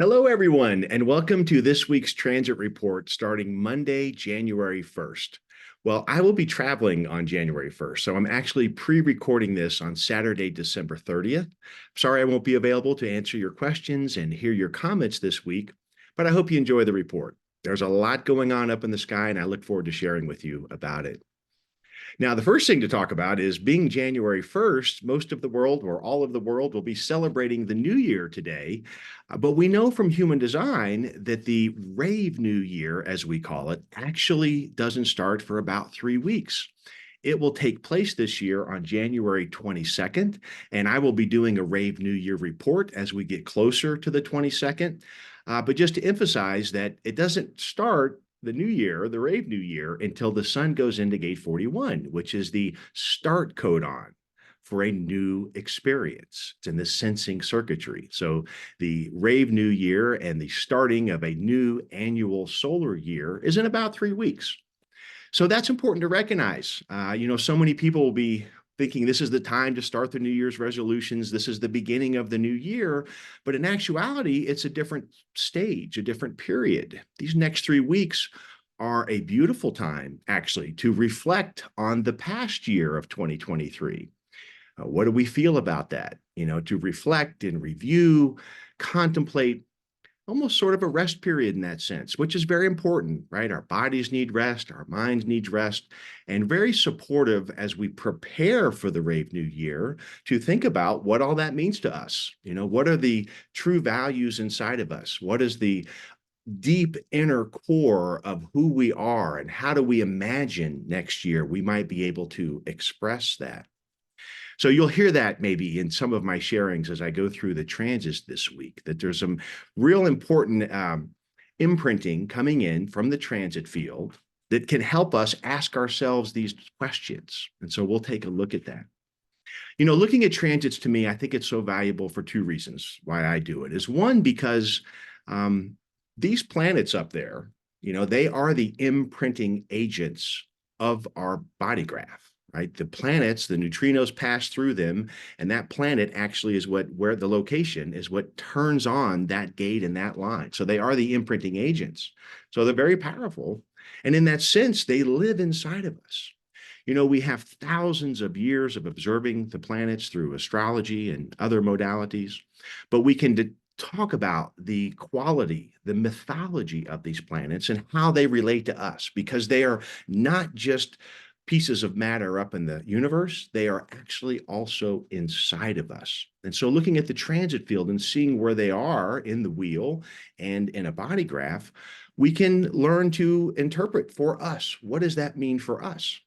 Hello, everyone, and welcome to this week's transit report starting Monday, January 1st. Well, I will be traveling on January 1st, so I'm actually pre-recording this on Saturday, December 30th. Sorry I won't be available to answer your questions and hear your comments this week, but I hope you enjoy the report. There's a lot going on up in the sky, and I look forward to sharing with you about it. Now, the first thing to talk about is being January 1st, most of the world or all of the world will be celebrating the new year today. But we know from human design that the rave new year, as we call it, actually doesn't start for about 3 weeks. It will take place this year on January 22nd, and I will be doing a Rave New Year report as we get closer to the 22nd. But just to emphasize that it doesn't start the new year, the Rave New Year, until the sun goes into gate 41, which is the start codon for a new experience. It's in the sensing circuitry. So the Rave New Year and the starting of a new annual solar year is in about 3 weeks. So that's important to recognize. So many people will be thinking this is the time to start the New Year's resolutions. This is the beginning of the new year. But in actuality, it's a different stage, a different period. These next 3 weeks are a beautiful time, actually, to reflect on the past year of 2023. What do we feel about that? To reflect and review, contemplate, almost sort of a rest period in that sense, which is very important, right? Our bodies need rest, our minds need rest, and very supportive as we prepare for the Rave New Year to think about what all that means to us. What are the true values inside of us? What is the deep inner core of who we are, and how do we imagine next year we might be able to express that? So you'll hear that maybe in some of my sharings as I go through the transits this week, that there's some real important imprinting coming in from the transit field that can help us ask ourselves these questions. And so we'll take a look at that. Looking at transits, to me, I think it's so valuable for two reasons why I do it. Is one, because these planets up there, they are the imprinting agents of our body graph. Right? The planets, the neutrinos pass through them, and that planet actually is where the location is what turns on that gate and that line. So they are the imprinting agents. So they're very powerful. And in that sense, they live inside of us. We have thousands of years of observing the planets through astrology and other modalities, but we can talk about the quality, the mythology of these planets and how they relate to us, because they are not just pieces of matter up in the universe, they are actually also inside of us. And so looking at the transit field and seeing where they are in the wheel and in a body graph, we can learn to interpret for us, what does that mean for us?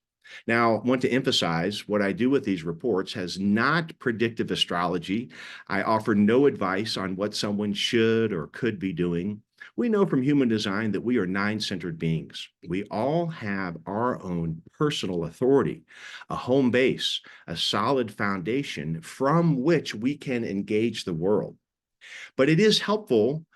Now, I want to emphasize what I do with these reports has not predictive astrology. I offer no advice on what someone should or could be doing. We know from human design that we are nine-centered beings. We all have our own personal authority, a home base, a solid foundation from which we can engage the world. But it is helpful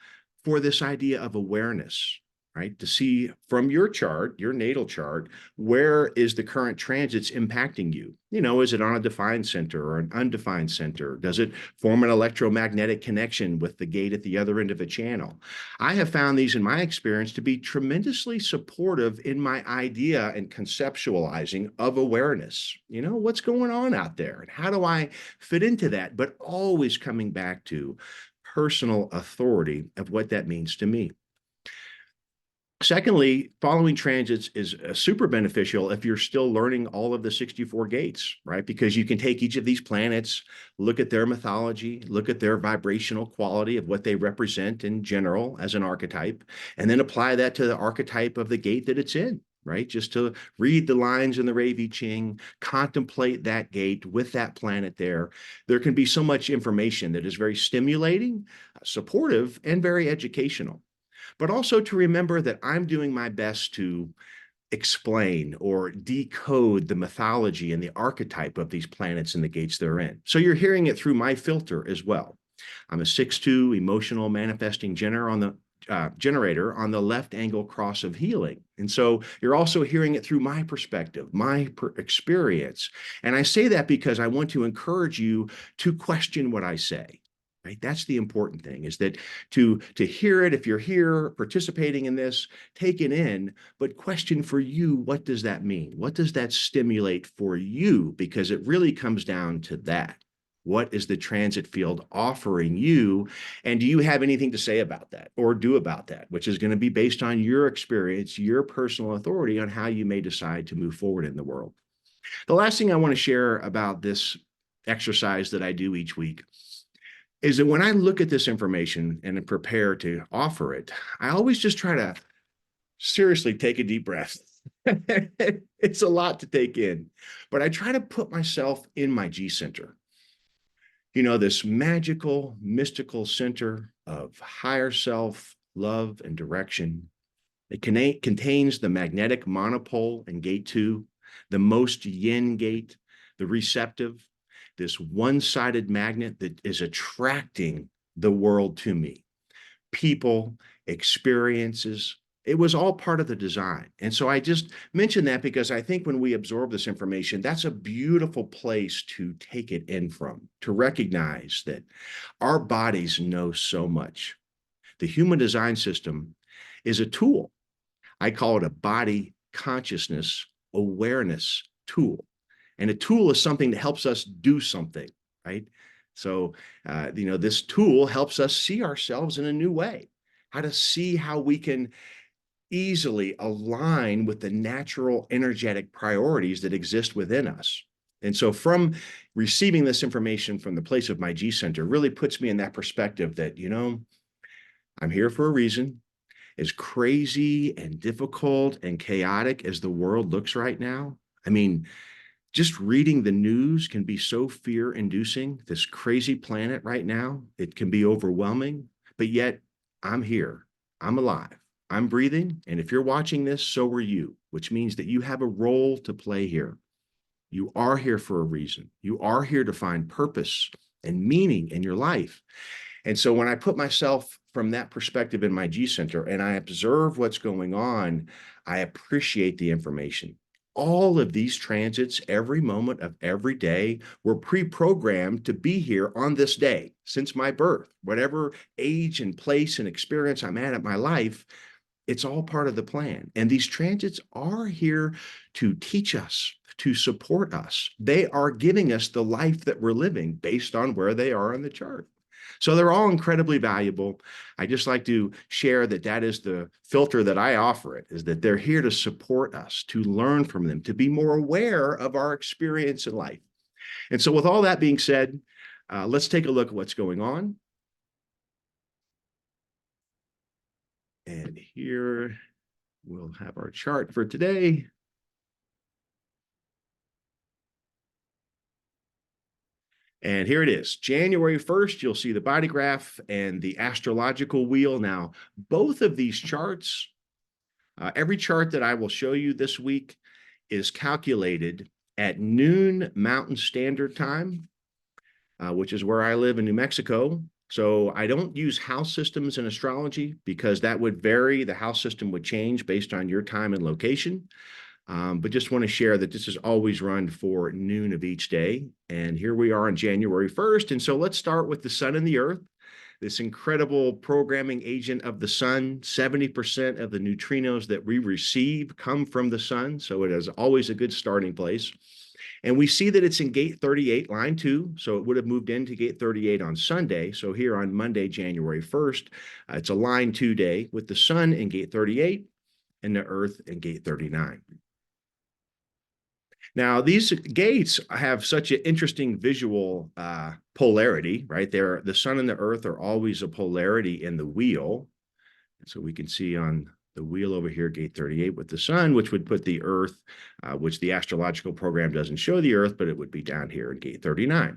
for this idea of awareness, right? To see from your chart, your natal chart, where is the current transits impacting you? Is it on a defined center or an undefined center? Does it form an electromagnetic connection with the gate at the other end of a channel? I have found these in my experience to be tremendously supportive in my idea and conceptualizing of awareness. What's going on out there and how do I fit into that? But always coming back to personal authority of what that means to me. Secondly, following transits is super beneficial if you're still learning all of the 64 gates, right? Because you can take each of these planets, look at their mythology, look at their vibrational quality of what they represent in general as an archetype, and then apply that to the archetype of the gate that it's in, right? Just to read the lines in the Rave I Ching, contemplate that gate with that planet there. There can be so much information that is very stimulating, supportive, and very educational. But also to remember that I'm doing my best to explain or decode the mythology and the archetype of these planets and the gates they're in. So you're hearing it through my filter as well. I'm a 6-2 emotional manifesting generator on the left angle cross of healing. And so you're also hearing it through my perspective, my experience. And I say that because I want to encourage you to question what I say. right? That's the important thing, is that to hear it, if you're here participating in this, take it in, but question for you, what does that mean? What does that stimulate for you? Because it really comes down to that. What is the transit field offering you? And do you have anything to say about that or do about that, which is going to be based on your experience, your personal authority on how you may decide to move forward in the world. The last thing I want to share about this exercise that I do each week is that when I look at this information and prepare to offer it, I always just try to seriously take a deep breath. It's a lot to take in, but I try to put myself in my G center. You know, this magical, mystical center of higher self, love, and direction. It contains the magnetic monopole in gate 2, the most yin gate, the receptive, this one-sided magnet that is attracting the world to me. People, experiences, it was all part of the design. And so I just mentioned that because I think when we absorb this information, that's a beautiful place to take it in from, to recognize that our bodies know so much. The human design system is a tool. I call it a body consciousness awareness tool. And a tool is something that helps us do something, right? So, this tool helps us see ourselves in a new way, how to see how we can easily align with the natural energetic priorities that exist within us. And so from receiving this information from the place of my G center really puts me in that perspective that, I'm here for a reason. As crazy and difficult and chaotic as the world looks right now, I mean, just reading the news can be so fear-inducing. This crazy planet right now, it can be overwhelming, but yet I'm here. I'm alive. I'm breathing. And if you're watching this, so are you, which means that you have a role to play here. You are here for a reason. You are here to find purpose and meaning in your life. And so when I put myself from that perspective in my G center and I observe what's going on, I appreciate the information. All of these transits, every moment of every day, were pre-programmed to be here on this day since my birth. Whatever age and place and experience I'm at my life, it's all part of the plan. And these transits are here to teach us, to support us. They are giving us the life that we're living based on where they are on the chart. So they're all incredibly valuable. I just like to share that that is the filter that I offer it, is that they're here to support us, to learn from them, to be more aware of our experience in life. And so with all that being said, let's take a look at what's going on. And here we'll have our chart for today. And here it is, January 1st, you'll see the body graph and the astrological wheel. Now, both of these charts, every chart that I will show you this week is calculated at noon Mountain Standard Time, which is where I live in New Mexico. So I don't use house systems in astrology because that would vary. The house system would change based on your time and location. But just want to share that this is always run for noon of each day. And here we are on January 1st. And so let's start with the sun and the earth, this incredible programming agent of the sun. 70% of the neutrinos that we receive come from the sun. So it is always a good starting place. And we see that it's in gate 38, line 2. So it would have moved into gate 38 on Sunday. So here on Monday, January 1st, it's a line 2 day with the sun in gate 38 and the earth in gate 39. Now, these gates have such an interesting visual polarity, right? The sun and the earth are always a polarity in the wheel. And so we can see on the wheel over here, gate 38 with the sun, which would put the earth, which the astrological program doesn't show the earth, but it would be down here in gate 39.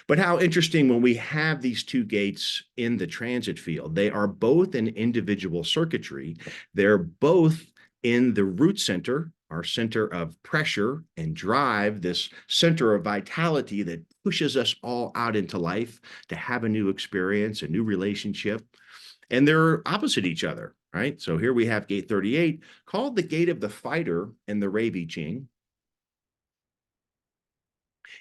But how interesting when we have these two gates in the transit field, they are both in individual circuitry. They're both in the root center, our center of pressure and drive, this center of vitality that pushes us all out into life to have a new experience, a new relationship. And they're opposite each other, right? So here we have gate 38, called the gate of the fighter in the Rei Ching.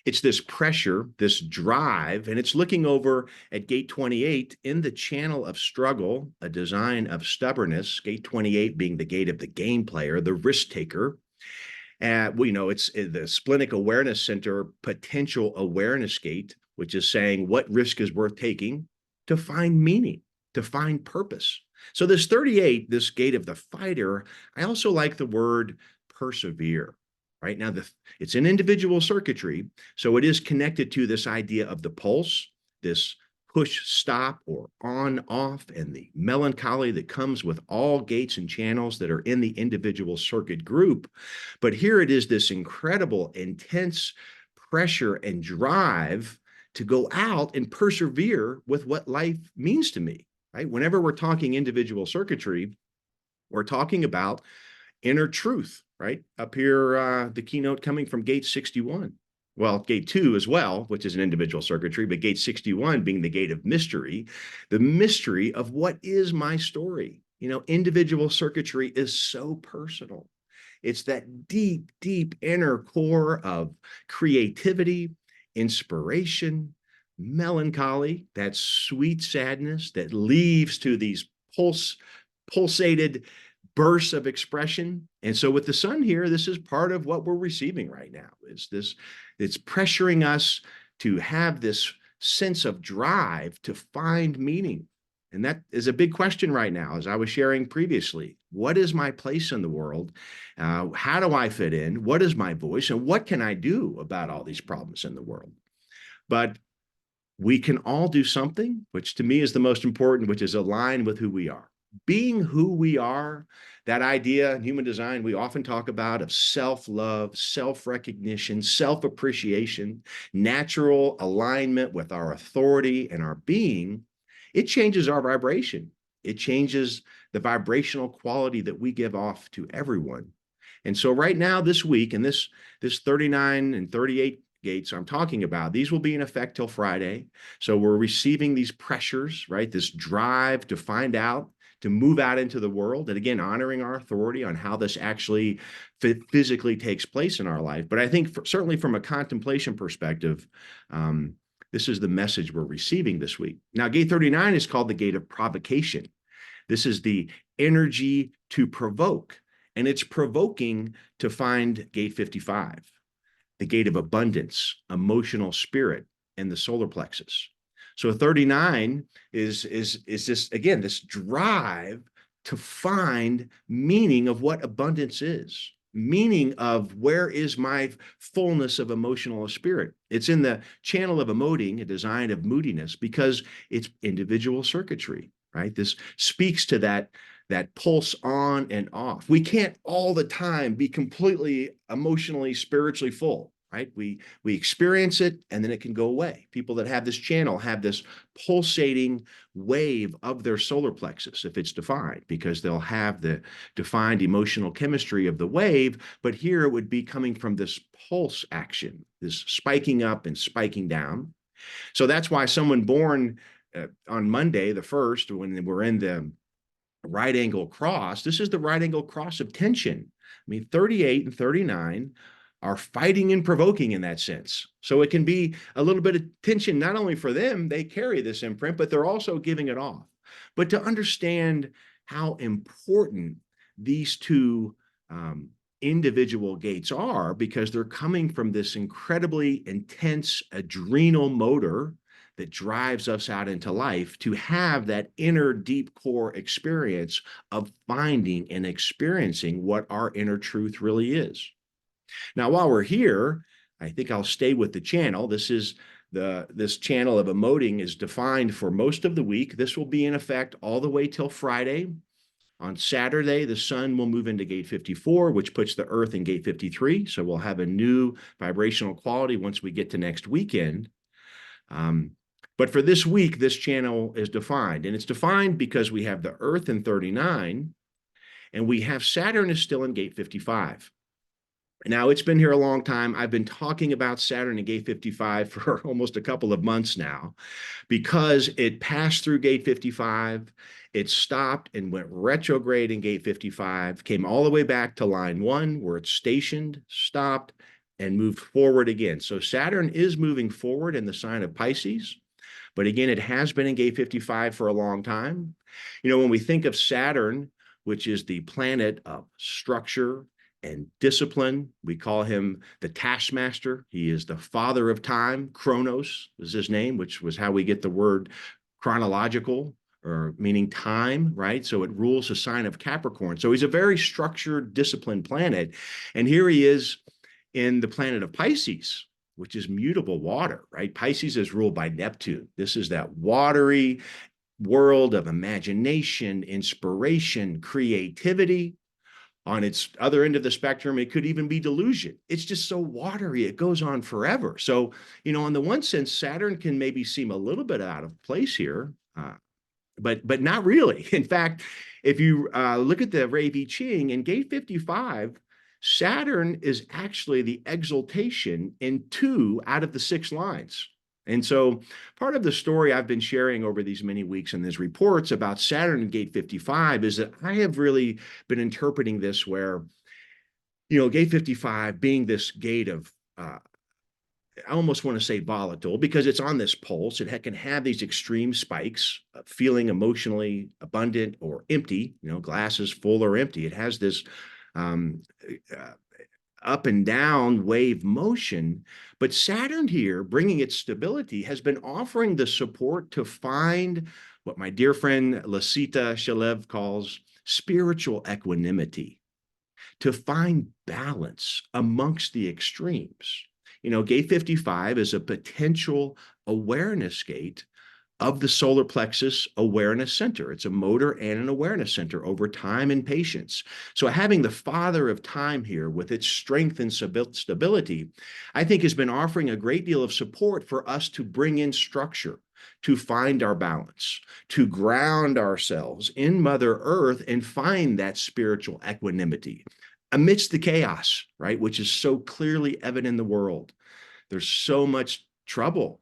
It's this pressure, this drive, and it's looking over at gate 28 in the channel of struggle, a design of stubbornness, gate 28 being the gate of the game player, the risk taker. It's the splenic awareness center potential awareness gate, which is saying what risk is worth taking to find meaning, to find purpose. So this 38, this gate of the fighter, I also like the word persevere. Right now, it's an individual circuitry, so it is connected to this idea of the pulse, this push stop or on off, and the melancholy that comes with all gates and channels that are in the individual circuit group. But here it is, this incredible intense pressure and drive to go out and persevere with what life means to me. Right, whenever we're talking individual circuitry, we're talking about inner truth. Right up here, the keynote coming from gate 61. Well, gate 2 as well, which is an individual circuitry, but gate 61 being the gate of mystery, the mystery of what is my story. Individual circuitry is so personal. It's that deep, deep inner core of creativity, inspiration, melancholy, that sweet sadness that leads to these pulsated bursts of expression. And so with the sun here, this is part of what we're receiving right now, is this, it's pressuring us to have this sense of drive to find meaning. And that is a big question right now, as I was sharing previously. What is my place in the world? How do I fit in? What is my voice? And what can I do about all these problems in the world? But we can all do something, which to me is the most important, which is aligned with who we are. Being who we are, that idea in human design we often talk about of self-love, self-recognition, self-appreciation, natural alignment with our authority and our being, it changes our vibration. It changes the vibrational quality that we give off to everyone. And so right now, this week, and this 39 and 38 gates I'm talking about, these will be in effect till Friday. So we're receiving these pressures, right? This drive to find out, to move out into the world, and again, honoring our authority on how this actually physically takes place in our life. But I think certainly from a contemplation perspective, this is the message we're receiving this week. Now, gate 39 is called the gate of provocation. This is the energy to provoke, and it's provoking to find gate 55, the gate of abundance, emotional spirit, and the solar plexus. So 39 is this, again, this drive to find meaning of what abundance is, meaning of where is my fullness of emotional spirit. It's in the channel of emoting, a design of moodiness, because it's individual circuitry, right? This speaks to that pulse on and off. We can't all the time be completely emotionally, spiritually full. Right? We experience it and then it can go away. People that have this channel have this pulsating wave of their solar plexus, if it's defined, because they'll have the defined emotional chemistry of the wave. But here it would be coming from this pulse action, this spiking up and spiking down. So that's why someone born on Monday, the 1st, when we're in the right angle cross, this is the right angle cross of tension. I mean, 38 and 39 are fighting and provoking in that sense. So it can be a little bit of tension, not only for them, they carry this imprint, but they're also giving it off. But to understand how important these two individual gates are, because they're coming from this incredibly intense adrenal motor that drives us out into life, to have that inner deep core experience of finding and experiencing what our inner truth really is. Now, while we're here, I think I'll stay with the channel. This channel of emoting is defined for most of the week. This will be in effect all the way till Friday. On Saturday, the sun will move into gate 54, which puts the earth in gate 53. So we'll have a new vibrational quality once we get to next weekend. But for this week, this channel is defined. And it's defined because we have the earth in 39, and we have Saturn is still in gate 55. Now, it's been here a long time. I've been talking about Saturn in gate 55 for almost a couple of months now, because it passed through gate 55, it stopped and went retrograde in gate 55, came all the way back to line 1, where it's stationed, stopped, and moved forward again. So Saturn is moving forward in the sign of Pisces, but again, it has been in gate 55 for a long time. When we think of Saturn, which is the planet of structure and discipline, we call him the taskmaster. He is the father of time. Chronos is his name, which was how we get the word chronological, or meaning time, right? So it rules the sign of Capricorn. So he's a very structured, disciplined planet. And here he is in the planet of Pisces, which is mutable water, right? Pisces is ruled by Neptune. This is that watery world of imagination, inspiration, creativity. On its other end of the spectrum, it could even be delusion. It's just so watery, it goes on forever. So, in the one sense, Saturn can maybe seem a little bit out of place here, but not really. In fact, if you look at the Rei Vi Ching in gate 55, Saturn is actually the exaltation in 2 out of the 6 lines. And so part of the story I've been sharing over these many weeks in these reports about Saturn in gate 55 is that I have really been interpreting this where, gate 55 being this gate of, I almost want to say volatile, because it's on this pulse. It can have these extreme spikes of feeling emotionally abundant or empty, glass is full or empty. It has this um, uh, up and down wave motion. But Saturn here, bringing its stability, has been offering the support to find what my dear friend Lasita Shalev calls spiritual equanimity, to find balance amongst the extremes. Gate 55 is a potential awareness gate of the solar plexus awareness center. It's a motor and an awareness center over time and patience. So having the father of time here with its strength and stability, I think has been offering a great deal of support for us to bring in structure, to find our balance, to ground ourselves in Mother Earth and find that spiritual equanimity amidst the chaos, right, which is so clearly evident in the world. There's so much trouble.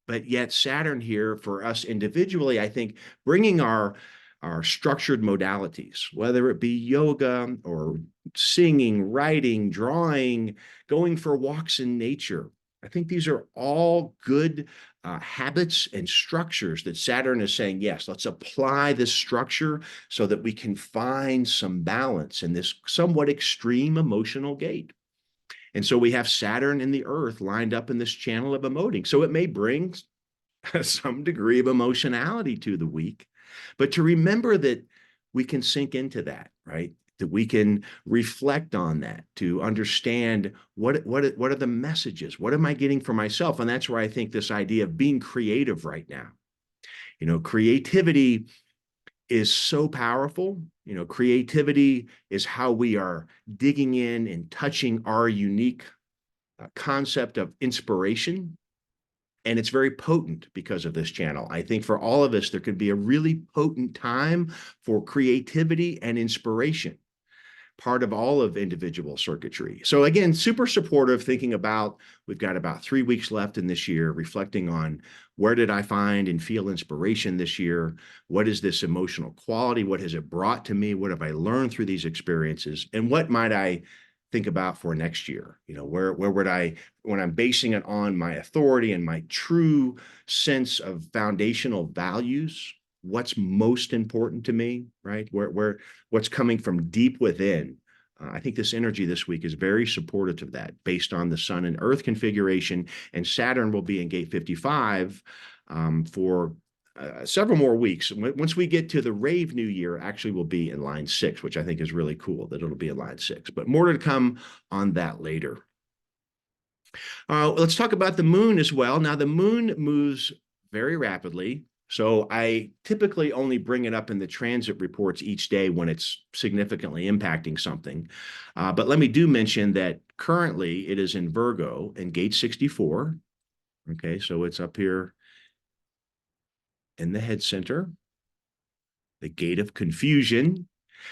But yet Saturn here for us individually, I think, bringing our structured modalities, whether it be yoga or singing, writing, drawing, going for walks in nature. I think these are all good habits and structures that Saturn is saying, yes, let's apply this structure so that we can find some balance in this somewhat extreme emotional gate. And so we have Saturn and the Earth lined up in this channel of emoting. So it may bring some degree of emotionality to the week, but to remember that we can sink into that, right? That we can reflect on that, to understand what are the messages? What am I getting for myself? And that's where I think this idea of being creative right now. Creativity is so powerful. Creativity is how we are digging in and touching our unique concept of inspiration. And it's very potent because of this channel. I think for all of us, there could be a really potent time for creativity and inspiration, part of all of individual circuitry. So again, super supportive, thinking about, we've got about 3 weeks left in this year, reflecting on where did I find and feel inspiration this year? What is this emotional quality? What has it brought to me? What have I learned through these experiences? And what might I think about for next year? Where would I, when I'm basing it on my authority and my true sense of foundational values, what's most important to me, right? What's coming from deep within. I think this energy this week is very supportive of that, based on the Sun and Earth configuration, and Saturn will be in gate 55 for several more weeks. Once we get to the Rave New Year, actually will be in line 6, which I think is really cool that it'll be in line 6. But more to come on that later. Let's talk about the moon as well. Now, the moon moves very rapidly. So I typically only bring it up in the transit reports each day when it's significantly impacting something. But let me do mention that currently it is in Virgo in gate 64. Okay, so it's up here in the head center, the gate of confusion.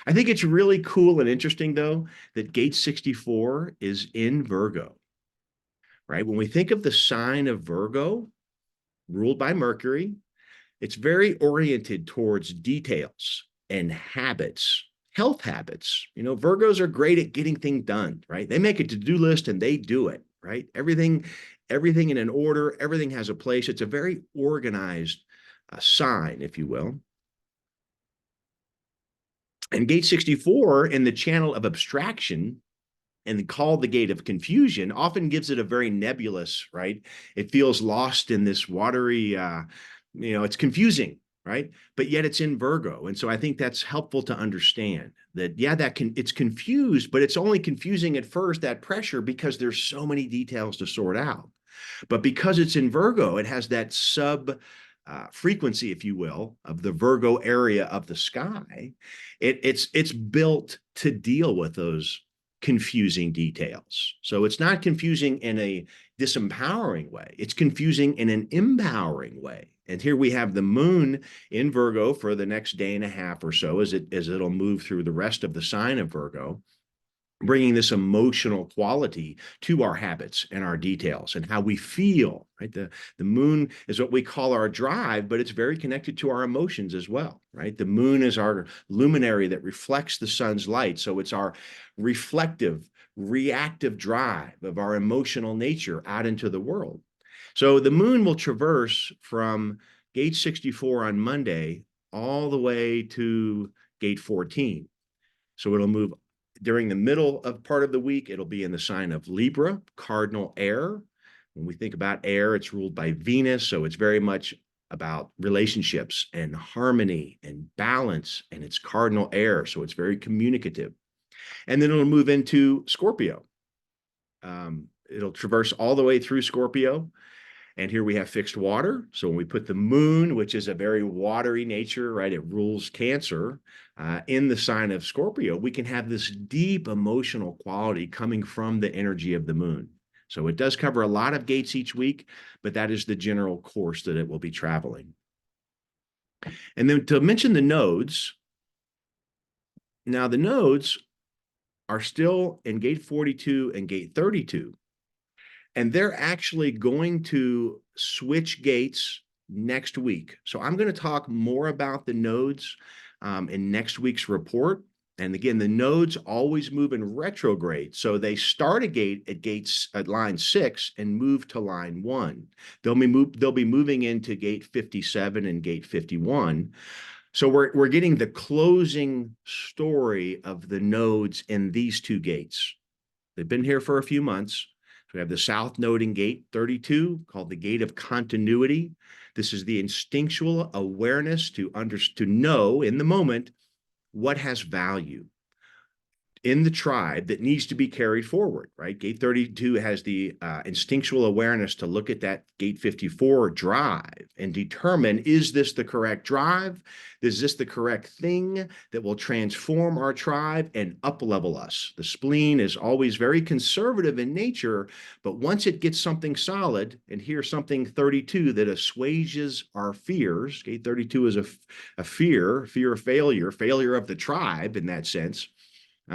I think it's really cool and interesting, though, that gate 64 is in Virgo, right? When we think of the sign of Virgo, ruled by Mercury, it's very oriented towards details and habits, health habits. Virgos are great at getting things done, right? They make a to-do list and they do it, right? Everything in an order, everything has a place. It's a very organized sign, if you will. And gate 64 in the channel of abstraction and called the gate of confusion often gives it a very nebulous, right? It feels lost in this watery, it's confusing, right? But yet it's in Virgo. And so I think that's helpful to understand that, yeah, it's confused, but it's only confusing at first, that pressure, because there's so many details to sort out. But because it's in Virgo, it has that sub frequency, if you will, of the Virgo area of the sky. It's built to deal with those confusing details. So it's not confusing in a disempowering way. It's confusing in an empowering way. And here we have the moon in Virgo for the next day and a half or so as it'll move through the rest of the sign of Virgo, bringing this emotional quality to our habits and our details and how we feel, right? The moon is what we call our drive, but it's very connected to our emotions as well, right? The moon is our luminary that reflects the sun's light. So it's our reflective, reactive drive of our emotional nature out into the world. So the moon will traverse from gate 64 on Monday all the way to gate 14. So it'll move during the middle of part of the week. It'll be in the sign of Libra, cardinal air. When we think about air, it's ruled by Venus. So it's very much about relationships and harmony and balance, and it's cardinal air. So it's very communicative. And then it'll move into Scorpio. It'll traverse all the way through Scorpio. And here we have fixed water. So when we put the moon, which is a very watery nature, right? It rules Cancer, in the sign of Scorpio, we can have this deep emotional quality coming from the energy of the moon. So it does cover a lot of gates each week, but that is the general course that it will be traveling. And then to mention the nodes, now the nodes are still in gate 42 and gate 32. And they're actually going to switch gates next week. So I'm going to talk more about the nodes in next week's report. And again, the nodes always move in retrograde. So they start a gate at line 6 and move to line 1. They'll be moving into gate 57 and gate 51. So we're getting the closing story of the nodes in these two gates. They've been here for a few months. So we have the south node in gate 32, called the gate of continuity. This is the instinctual awareness to know in the moment what has value in the tribe that needs to be carried forward, right? Gate 32 has the instinctual awareness to look at that gate 54 drive and determine, is this the correct drive? Is this the correct thing that will transform our tribe and up-level us? The spleen is always very conservative in nature, but once it gets something solid, and here's something 32 that assuages our fears. Gate 32 is a fear of failure of the tribe in that sense.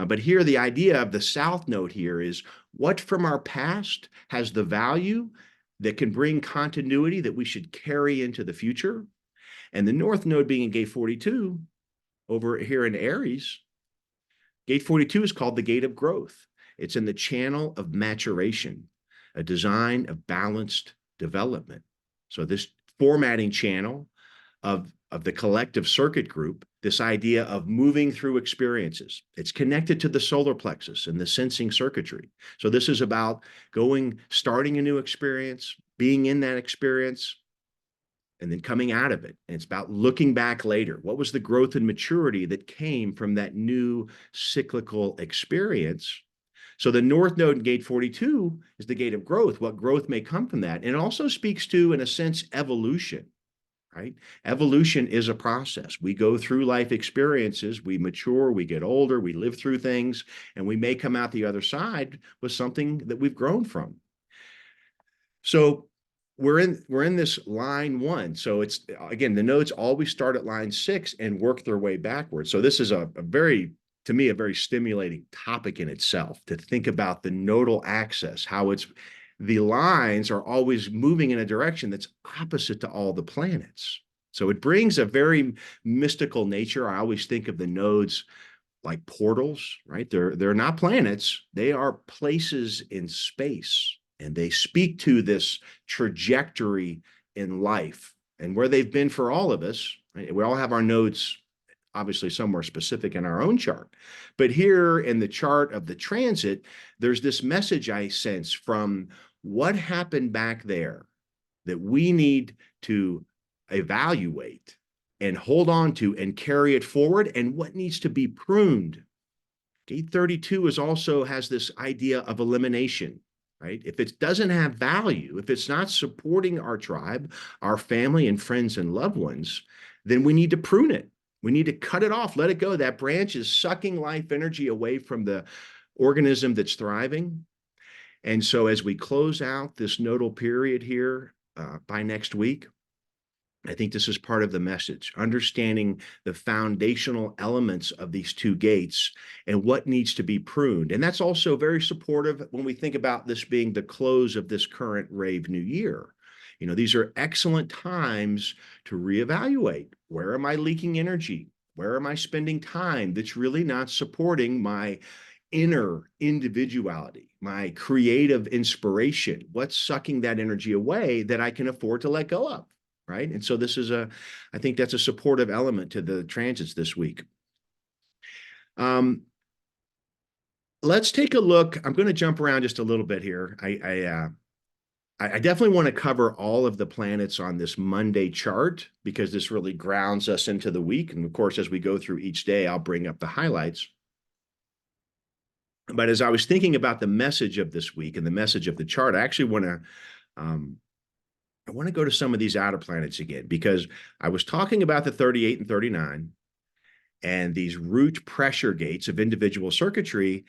But here, the idea of the south node here is what from our past has the value that can bring continuity that we should carry into the future. And the north node being in gate 42 over here in Aries, gate 42 is called the gate of growth. It's in the channel of maturation, a design of balanced development. So this formatting channel of the collective circuit group, this idea of moving through experiences. It's connected to the solar plexus and the sensing circuitry. So this is about starting a new experience, being in that experience, and then coming out of it. And it's about looking back later. What was the growth and maturity that came from that new cyclical experience? So the north node in gate 42 is the gate of growth. What growth may come from that? And it also speaks to, in a sense, evolution. Right? Evolution is a process. We go through life experiences, we mature, we get older, we live through things, and we may come out the other side with something that we've grown from. So we're in this line 1. So it's, again, the nodes always start at line 6 and work their way backwards. So this is a very stimulating topic in itself, to think about the nodal axis, how the lines are always moving in a direction that's opposite to all the planets. So it brings a very mystical nature. I always think of the nodes like portals, right? They're not planets. They are places in space, and they speak to this trajectory in life and where they've been for all of us. Right? We all have our nodes, obviously somewhere specific in our own chart. But here in the chart of the transit, there's this message I sense from what happened back there that we need to evaluate and hold on to and carry it forward, and what needs to be pruned. Gate 32 is also has this idea of elimination, right? If it doesn't have value, if it's not supporting our tribe, our family and friends and loved ones, then we need to prune it. We need to cut it off, let it go. That branch is sucking life energy away from the organism that's thriving. And so as we close out this nodal period here by next week, I think this is part of the message, understanding the foundational elements of these two gates and what needs to be pruned. And that's also very supportive when we think about this being the close of this current Rave New Year. You know, these are excellent times to reevaluate. Where am I leaking energy? Where am I spending time that's really not supporting my inner individuality, my creative inspiration? What's sucking that energy away that I can afford to let go of? Right. And so this is I think that's a supportive element to the transits this week. Let's take a look. I'm going to jump around just a little bit here. I definitely want to cover all of the planets on this Monday chart because this really grounds us into the week. And of course, as we go through each day, I'll bring up the highlights. But as I was thinking about the message of this week and the message of the chart, I actually want to go to some of these outer planets again, because I was talking about the 38 and 39 and these root pressure gates of individual circuitry.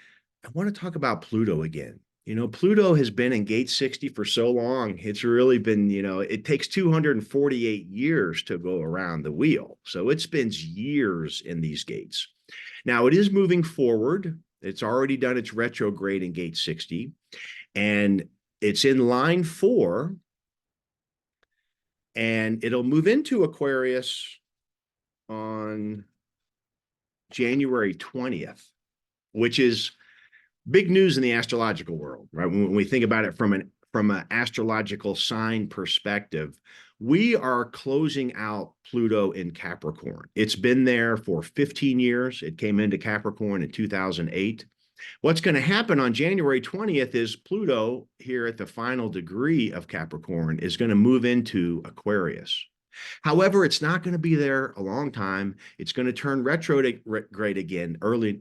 I want to talk about Pluto again. You know, Pluto has been in gate 60 for so long. It's really been, you know, it takes 248 years to go around the wheel. So it spends years in these gates. Now it is moving forward. It's already done its retrograde in gate 60, and it's in line 4. And it'll move into Aquarius on January 20th, which is big news in the astrological world, right? When we think about it from an astrological sign perspective, we are closing out Pluto in Capricorn. It's been there for 15 years. It came into Capricorn in 2008. What's going to happen on January 20th is Pluto, here at the final degree of Capricorn, is going to move into Aquarius. However, it's not going to be there a long time. It's going to turn retrograde again early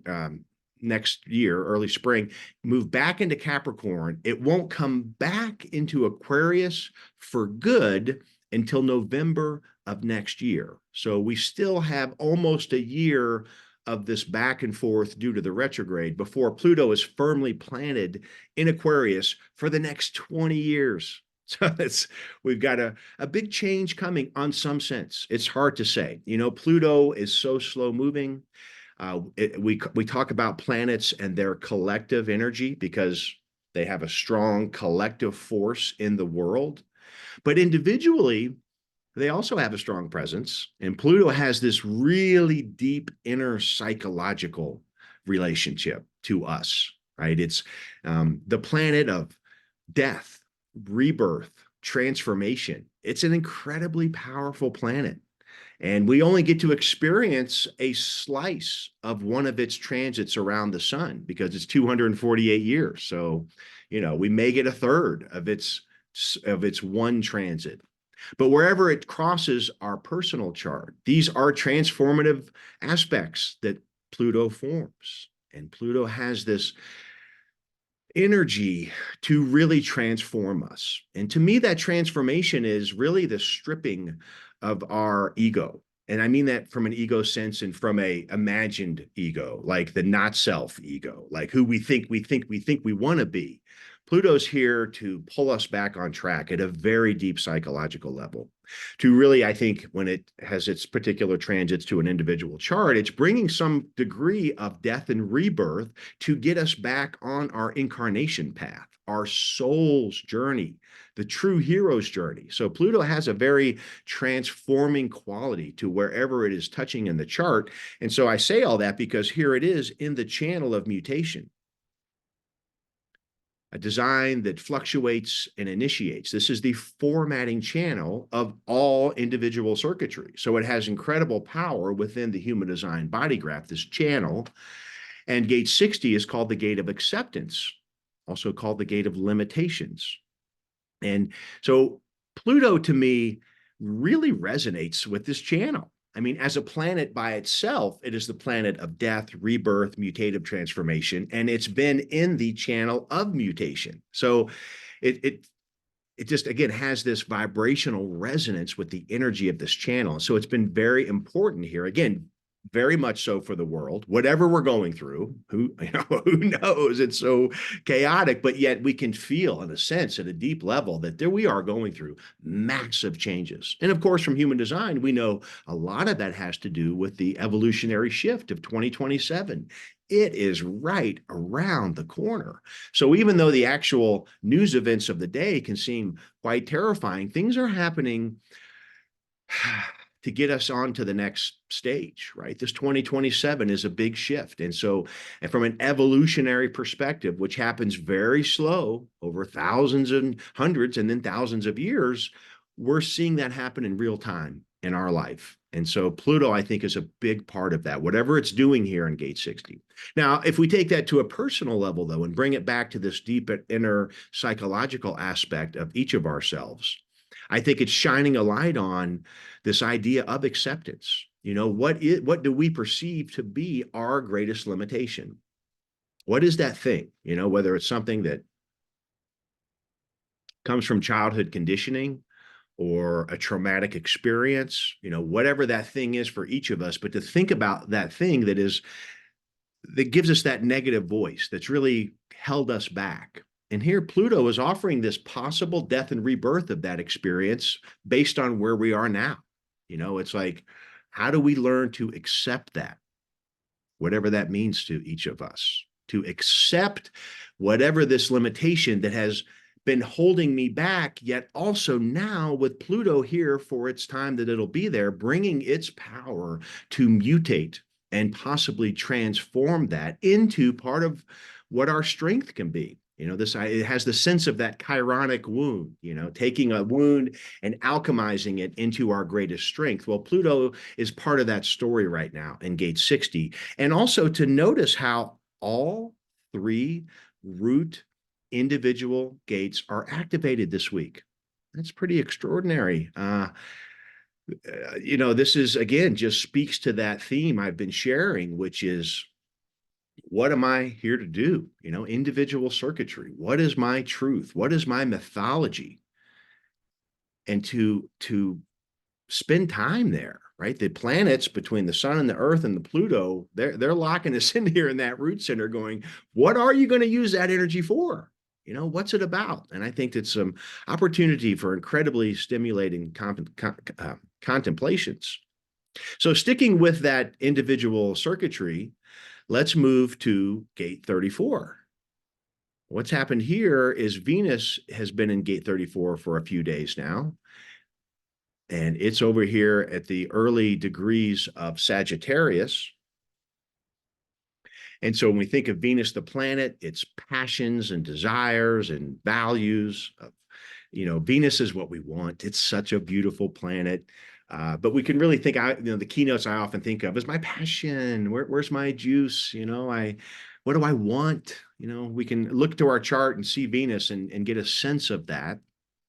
next year, early spring, move back into Capricorn. It won't come back into Aquarius for good until November of next year. So we still have almost a year of this back and forth due to the retrograde before Pluto is firmly planted in Aquarius for the next 20 years. So we've got a big change coming on some sense. It's hard to say. You know, Pluto is so slow moving. We talk about planets and their collective energy because they have a strong collective force in the world. But individually, they also have a strong presence, and Pluto has this really deep inner psychological relationship to us, right? It's the planet of death, rebirth, transformation. It's an incredibly powerful planet, and we only get to experience a slice of one of its transits around the sun because it's 248 years. So, you know, we may get a third of its one transit. But wherever it crosses our personal chart, these are transformative aspects that Pluto forms. And Pluto has this energy to really transform us. And to me, that transformation is really the stripping of our ego. And I mean that from an ego sense and from a imagined ego, like the not self ego, like who we think we want to be. Pluto's here to pull us back on track at a very deep psychological level. To really, I think, when it has its particular transits to an individual chart, it's bringing some degree of death and rebirth to get us back on our incarnation path, our soul's journey, the true hero's journey. So Pluto has a very transforming quality to wherever it is touching in the chart. And so I say all that because here it is in the channel of mutation, a design that fluctuates and initiates. This is the formatting channel of all individual circuitry. So it has incredible power within the human design body graph, this channel. And gate 60 is called the gate of acceptance, also called the gate of limitations. And so Pluto, to me, really resonates with this channel. I mean, as a planet by itself, it is the planet of death, rebirth, mutative transformation, and it's been in the channel of mutation. So it just, again, has this vibrational resonance with the energy of this channel. So it's been very important here. Again, very much so for the world, whatever we're going through, who knows, it's so chaotic, but yet we can feel, in a sense, at a deep level, that there we are going through massive changes. And of course, from human design, we know a lot of that has to do with the evolutionary shift of 2027. It is right around the corner. So even though the actual news events of the day can seem quite terrifying, things are happening to get us on to the next stage, right? This 2027 is a big shift. And so, and from an evolutionary perspective, which happens very slow over thousands and hundreds and then thousands of years, we're seeing that happen in real time in our life. And so Pluto, I think, is a big part of that, whatever it's doing here in gate 60. Now, if we take that to a personal level, though, and bring it back to this deep inner psychological aspect of each of ourselves, I think it's shining a light on this idea of acceptance. You know, what do we perceive to be our greatest limitation? What is that thing? You know, whether it's something that comes from childhood conditioning or a traumatic experience, you know, whatever that thing is for each of us, but to think about that thing that gives us that negative voice that's really held us back. And here Pluto is offering this possible death and rebirth of that experience based on where we are now. You know, it's like, how do we learn to accept that, whatever that means to each of us, to accept whatever this limitation that has been holding me back, yet also now with Pluto here for its time that it'll be there, bringing its power to mutate and possibly transform that into part of what our strength can be. You know, it has the sense of that chironic wound, you know, taking a wound and alchemizing it into our greatest strength. Well, Pluto is part of that story right now in gate 60. And also to notice how all three root individual gates are activated this week. That's pretty extraordinary. You know, this is, again, just speaks to that theme I've been sharing, which is, what am I here to do? You know, individual circuitry. What is my truth? What is my mythology? And to spend time there, right? The planets between the sun and the earth and the Pluto, they're locking us in here in that root center going, what are you going to use that energy for? You know, what's it about? And I think it's some opportunity for incredibly stimulating contemplations. So sticking with that individual circuitry, let's move to gate 34. What's happened here is Venus has been in gate 34 for a few days now. And it's over here at the early degrees of Sagittarius. And so when we think of Venus, the planet, it's passions and desires and values. You know, Venus is what we want. It's such a beautiful planet. But we can really think, the keynotes I often think of is my passion. Where's my juice? You know, what do I want? You know, we can look to our chart and see Venus and get a sense of that.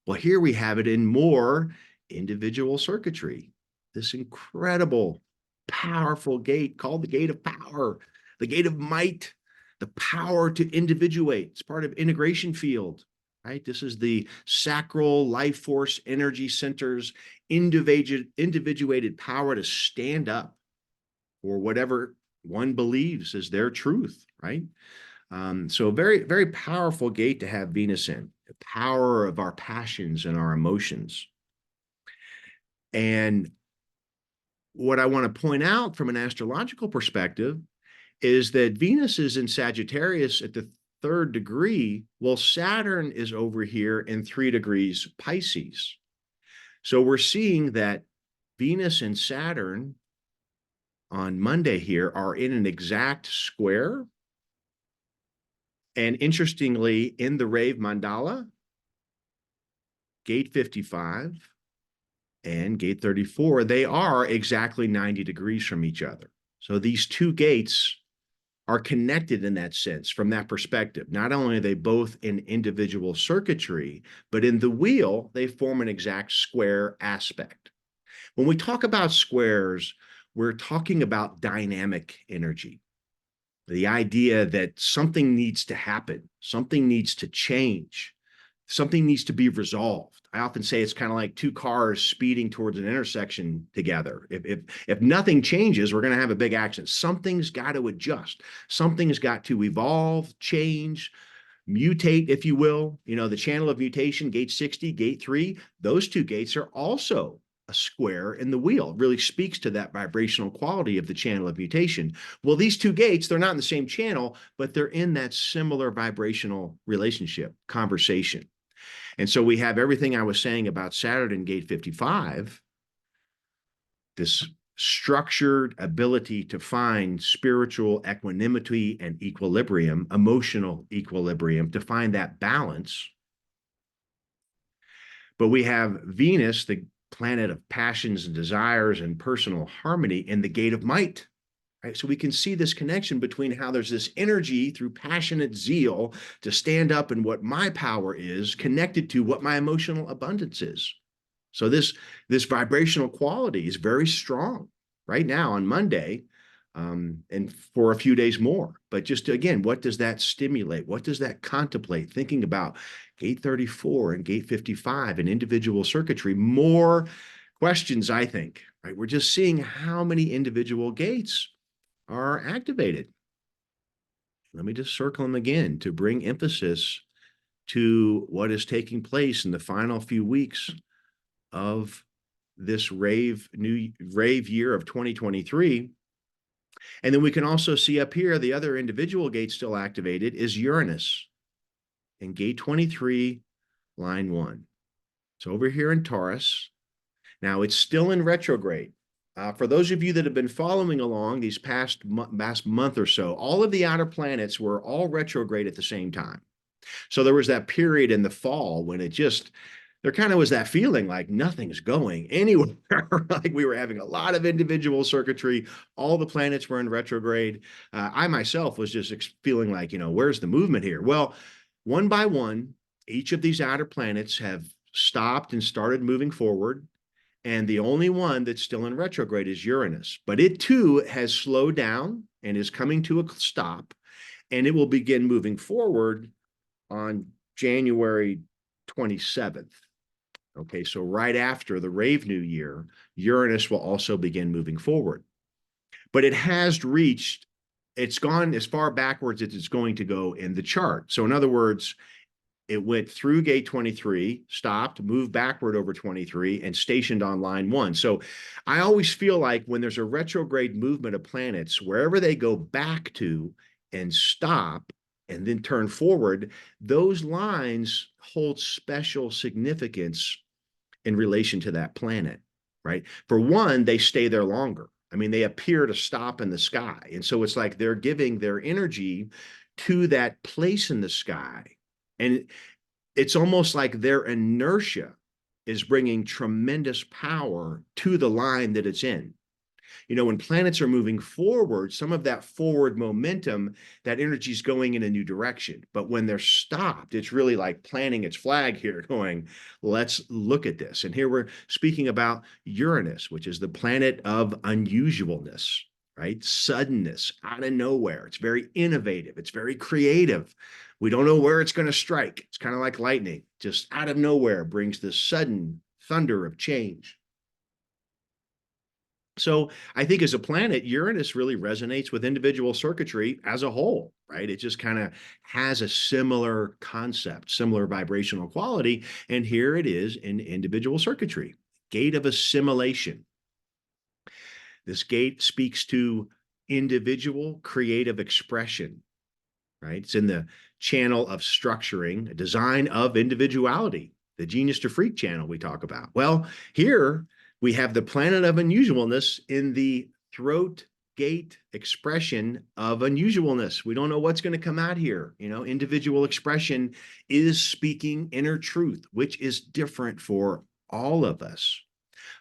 Well, here we have it in more individual circuitry. This incredible, powerful gate called the gate of power, the gate of might, the power to individuate. It's part of integration field. Right? This is the sacral life force energy centers, individuated power to stand up for whatever one believes is their truth, right? So a very, very powerful gate to have Venus in, the power of our passions and our emotions. And what I want to point out from an astrological perspective is that Venus is in Sagittarius at the third degree, while Saturn is over here in 3 degrees Pisces. So we're seeing that Venus and Saturn on Monday here are in an exact square. And interestingly, in the Rave Mandala, gate 55 and gate 34, they are exactly 90 degrees from each other. So these two gates are connected in that sense from that perspective. Not only are they both in individual circuitry, but in the wheel, they form an exact square aspect. When we talk about squares, we're talking about dynamic energy. The idea that something needs to happen, something needs to change, something needs to be resolved. I often say it's kind of like two cars speeding towards an intersection together. If nothing changes, we're going to have a big accident. Something's got to adjust. Something's got to evolve, change, mutate, if you will. You know, the channel of mutation, gate 60, gate 3, those two gates are also a square in the wheel. It really speaks to that vibrational quality of the channel of mutation. Well, these two gates, they're not in the same channel, but they're in that similar vibrational relationship, conversation. And so we have everything I was saying about Saturn in gate 55, this structured ability to find spiritual equanimity and equilibrium, emotional equilibrium, to find that balance. But we have Venus, the planet of passions and desires and personal harmony, in the gate of might. Right? So we can see this connection between how there's this energy through passionate zeal to stand up in what my power is, connected to what my emotional abundance is. So this vibrational quality is very strong right now on Monday, and for a few days more. But just again, what does that stimulate? What does that contemplate? Thinking about gate 34 and gate 55 and individual circuitry, more questions, I think, right? We're just seeing how many individual gates are activated. Let me just circle them again to bring emphasis to what is taking place in the final few weeks of this rave year of 2023. And then we can also see up here, the other individual gate still activated is Uranus in gate 23, line 1. It's over here in Taurus. Now it's still in retrograde. For those of you that have been following along these past month or so, all of the outer planets were all retrograde at the same time. So there was that period in the fall when there kind of was that feeling like nothing's going anywhere. Like we were having a lot of individual circuitry. All the planets were in retrograde. I myself was just feeling like, where's the movement here? Well, one by one, each of these outer planets have stopped and started moving forward. And the only one that's still in retrograde is Uranus. But it too has slowed down and is coming to a stop. And it will begin moving forward on January 27th. Okay, so right after the Rave New Year, Uranus will also begin moving forward. But it's gone as far backwards as it's going to go in the chart. So in other words, it went through gate 23, stopped, moved backward over 23, and stationed on line 1. So I always feel like when there's a retrograde movement of planets, wherever they go back to and stop and then turn forward, those lines hold special significance in relation to that planet, right? For one, they stay there longer. I mean, they appear to stop in the sky. And so it's like they're giving their energy to that place in the sky. And it's almost like their inertia is bringing tremendous power to the line that it's in. When planets are moving forward, some of that forward momentum, that energy is going in a new direction. But when they're stopped, it's really like planting its flag here, going, let's look at this. And here we're speaking about Uranus, which is the planet of unusualness, right? Suddenness, out of nowhere. It's very innovative. It's very creative. We don't know where it's going to strike. It's kind of like lightning, just out of nowhere brings this sudden thunder of change. So I think as a planet, Uranus really resonates with individual circuitry as a whole, right? It just kind of has a similar concept, similar vibrational quality. And here it is in individual circuitry, gate of assimilation. This gate speaks to individual creative expression, right? It's in the channel of structuring, a design of individuality, the genius to freak channel we talk about. Well, here we have the planet of unusualness in the throat gate expression of unusualness. We don't know what's going to come out here. Individual expression is speaking inner truth, which is different for all of us.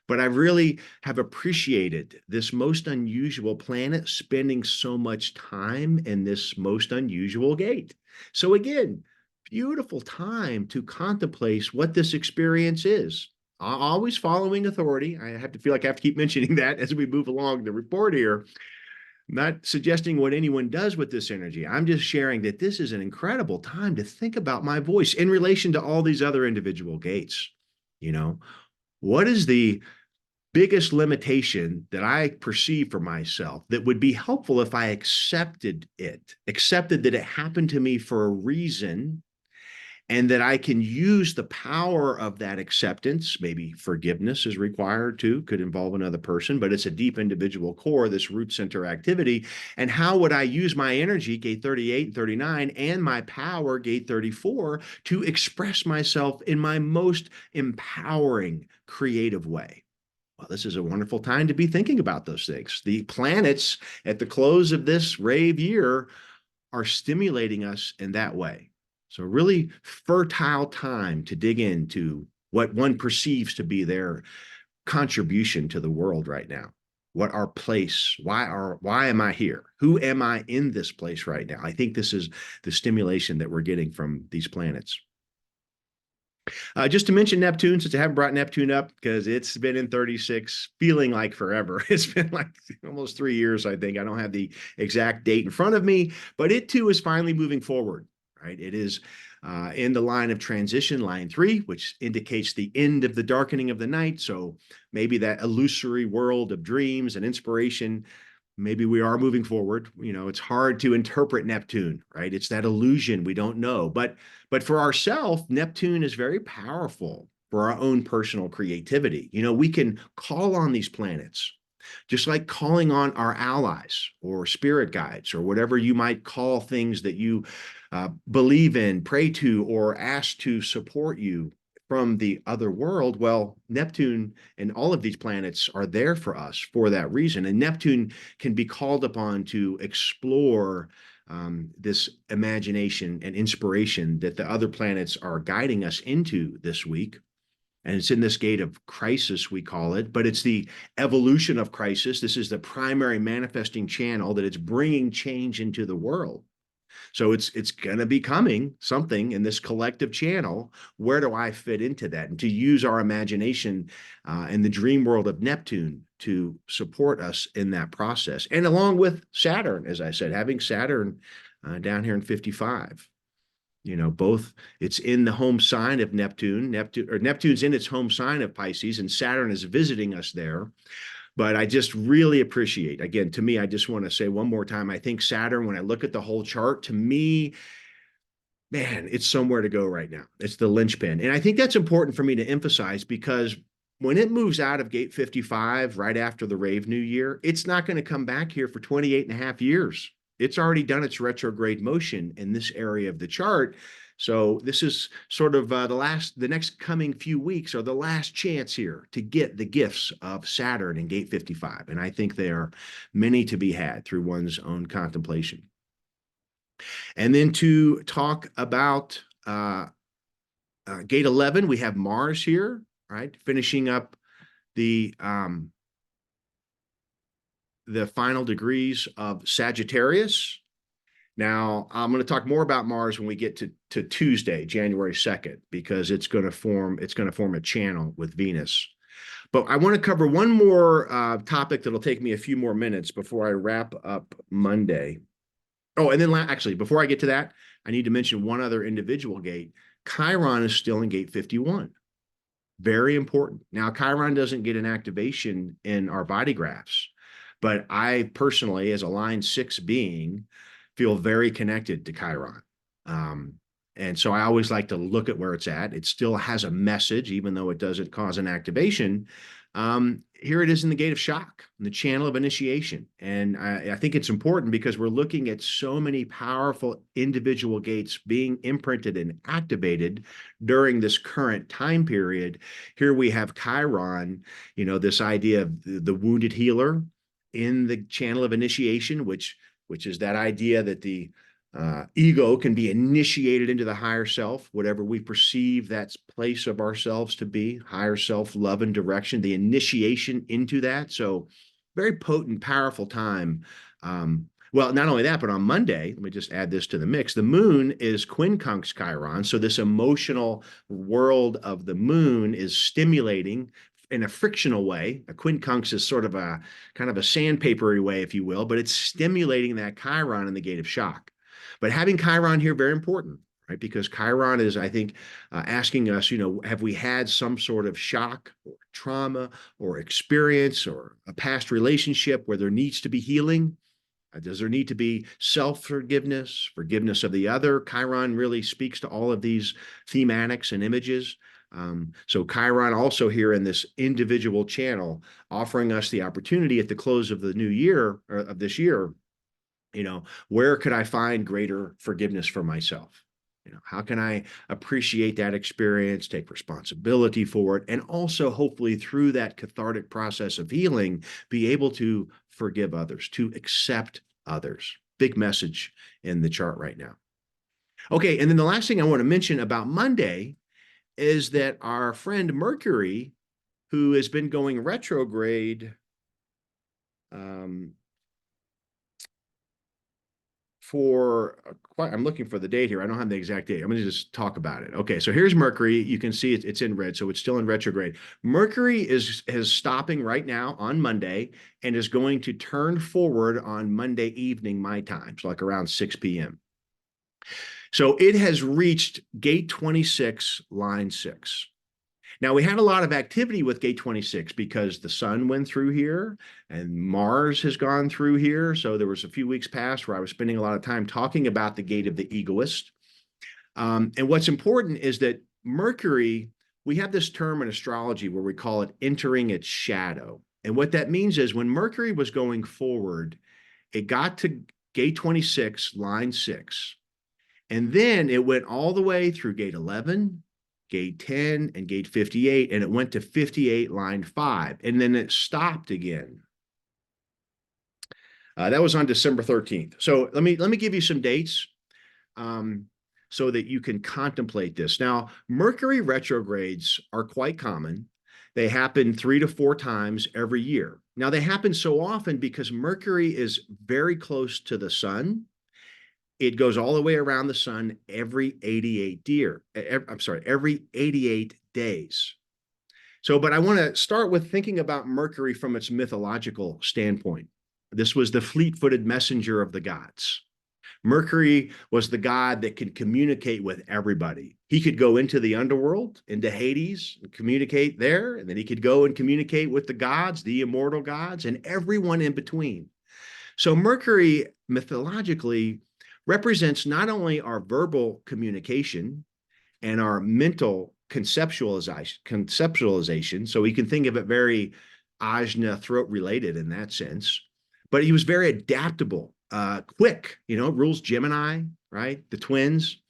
But I really have appreciated this most unusual planet spending so much time in this most unusual gate. So again, beautiful time to contemplate what this experience is. Always following authority. I have to feel like I have to keep mentioning that as we move along the report here. I'm not suggesting what anyone does with this energy. I'm just sharing that this is an incredible time to think about my voice in relation to all these other individual gates. You know, what is the biggest limitation that I perceive for myself that would be helpful if I accepted that it happened to me for a reason, and that I can use the power of that acceptance. Maybe forgiveness is required too, could involve another person, but it's a deep individual core, this root center activity. And how would I use my energy, gate 38 and 39, and my power, gate 34, to express myself in my most empowering, creative way? Well, this is a wonderful time to be thinking about those things. The planets at the close of this rave year are stimulating us in that way. So really fertile time to dig into what one perceives to be their contribution to the world right now. What our place, why am I here? Who am I in this place right now? I think this is the stimulation that we're getting from these planets. Just to mention Neptune, since I haven't brought Neptune up, because it's been in 36, feeling like forever. It's been like almost 3 years, I think. I don't have the exact date in front of me, but it too is finally moving forward, right? It is in the line of transition, line 3, which indicates the end of the darkening of the night. So maybe that illusory world of dreams and inspiration, maybe we are moving forward. It's hard to interpret Neptune, right? It's that illusion we don't know. But for ourselves, Neptune is very powerful for our own personal creativity. We can call on these planets, just like calling on our allies or spirit guides or whatever you might call things that you believe in, pray to, or ask to support you from the other world. Well, Neptune and all of these planets are there for us for that reason. And Neptune can be called upon to explore this imagination and inspiration that the other planets are guiding us into this week. And it's in this gate of crisis, we call it, but it's the evolution of crisis. This is the primary manifesting channel that it's bringing change into the world. So it's going to be coming something in this collective channel. Where do I fit into that? And to use our imagination in the dream world of Neptune to support us in that process. And along with Saturn, as I said, having Saturn down here in 55. Both, it's in the home sign of Neptune's in its home sign of Pisces, and Saturn is visiting us there. But I just really appreciate, again, to me, I just want to say one more time, I think Saturn, when I look at the whole chart, to me, man, it's somewhere to go right now. It's the linchpin. And I think that's important for me to emphasize, because when it moves out of gate 55 right after the rave new year, it's not going to come back here for 28 and a half years. It's already done its retrograde motion in this area of the chart. So this is sort of the next coming few weeks are the last chance here to get the gifts of Saturn in gate 55. And I think there are many to be had through one's own contemplation. And then to talk about gate 11, we have Mars here, right? Finishing up the final degrees of Sagittarius. Now, I'm going to talk more about Mars when we get to Tuesday, January 2nd, because it's going to form a channel with Venus. But I want to cover one more topic that'll take me a few more minutes before I wrap up Monday. Oh, and then actually, before I get to that, I need to mention one other individual gate. Chiron is still in gate 51. Very important. Now, Chiron doesn't get an activation in our body graphs, but I personally, as a line 6 being, feel very connected to Chiron. Um, and so I always like to look at where it's at. It still has a message, even though it doesn't cause an activation. Here it is in the gate of shock, in the channel of initiation. And I think it's important because we're looking at so many powerful individual gates being imprinted and activated during this current time period. Here we have Chiron, this idea of the wounded healer in the channel of initiation, which is that idea that the ego can be initiated into the higher self, whatever we perceive that place of ourselves to be, higher self, love and direction, the initiation into that. So very potent, powerful time. Well, not only that, but on Monday, let me just add this to the mix. The moon is quincunx Chiron. So this emotional world of the moon is stimulating in a frictional way. A quincunx is sort of a kind of a sandpapery way, if you will, but it's stimulating that Chiron in the gate of shock. But having Chiron here, very important, right? Because Chiron is, I think, asking us, have we had some sort of shock or trauma or experience or a past relationship where there needs to be healing? Does there need to be self-forgiveness, forgiveness of the other? Chiron really speaks to all of these thematics and images. So Chiron also here in this individual channel, offering us the opportunity at the close of the new year, or of this year, where could I find greater forgiveness for myself? How can I appreciate that experience, take responsibility for it, and also hopefully through that cathartic process of healing, be able to forgive others, to accept others. Big message in the chart right now. Okay, and then the last thing I want to mention about Monday is that our friend Mercury, who has been going retrograde I'm looking for the date here. I don't have the exact date. I'm going to just talk about it. Okay, so here's Mercury. You can see it's in red, so it's still in retrograde. Mercury is stopping right now on Monday and is going to turn forward on Monday evening, my time, so like around 6 p.m. So it has reached gate 26, line 6. Now, we had a lot of activity with gate 26 because the sun went through here and Mars has gone through here. So there was a few weeks past where I was spending a lot of time talking about the gate of the egoist. And what's important is that Mercury, we have this term in astrology where we call it entering its shadow. And what that means is when Mercury was going forward, it got to gate 26, line 6. And then it went all the way through gate 11, gate 10, and gate 58, and it went to 58, line 5, and then it stopped again. That was on December 13th. So let me give you some dates so that you can contemplate this. Now, Mercury retrogrades are quite common. They happen 3 to 4 times every year. Now, they happen so often because Mercury is very close to the sun. It goes all the way around the sun every 88 days. So, but I want to start with thinking about Mercury from its mythological standpoint. This was the fleet-footed messenger of the gods. Mercury was the god that could communicate with everybody. He could go into the underworld, into Hades, and communicate there, and then he could go and communicate with the gods, the immortal gods, and everyone in between. So Mercury, mythologically, represents not only our verbal communication and our mental conceptualization. So we can think of it very ajna, throat related in that sense. But he was very adaptable, quick, rules Gemini, right? The twins,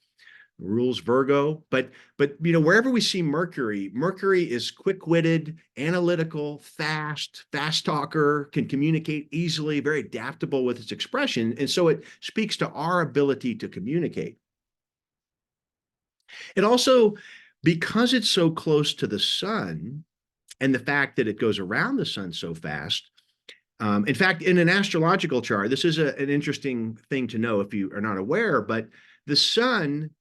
rules Virgo. But wherever we see Mercury, Mercury is quick-witted, analytical, fast talker, can communicate easily, very adaptable with its expression. And so it speaks to our ability to communicate. It also, because it's so close to the sun and the fact that it goes around the sun so fast, in fact, in an astrological chart, this is an interesting thing to know if you are not aware, but the sun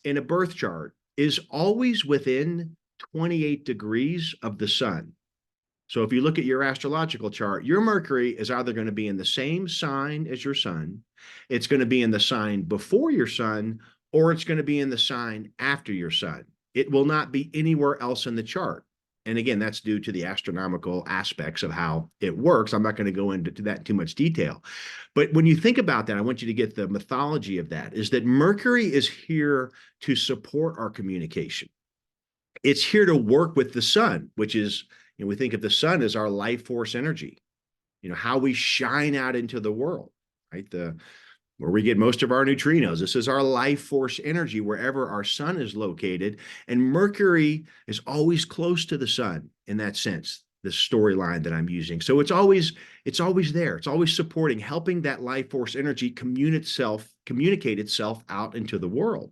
in a birth chart is always within 28 degrees of the sun. So if you look at your astrological chart, your Mercury is either going to be in the same sign as your sun, it's going to be in the sign before your sun, or it's going to be in the sign after your sun. It will not be anywhere else in the chart. And again, that's due to the astronomical aspects of how it works. I'm not going to go into that in too much detail. But when you think about that, I want you to get the mythology of that, is that Mercury is here to support our communication. It's here to work with the sun, which is, we think of the sun as our life force energy, how we shine out into the world, right? Where we get most of our neutrinos. This is our life force energy wherever our sun is located. And Mercury is always close to the sun in that sense, the storyline that I'm using. So it's always there. It's always supporting, helping that life force energy communicate itself out into the world.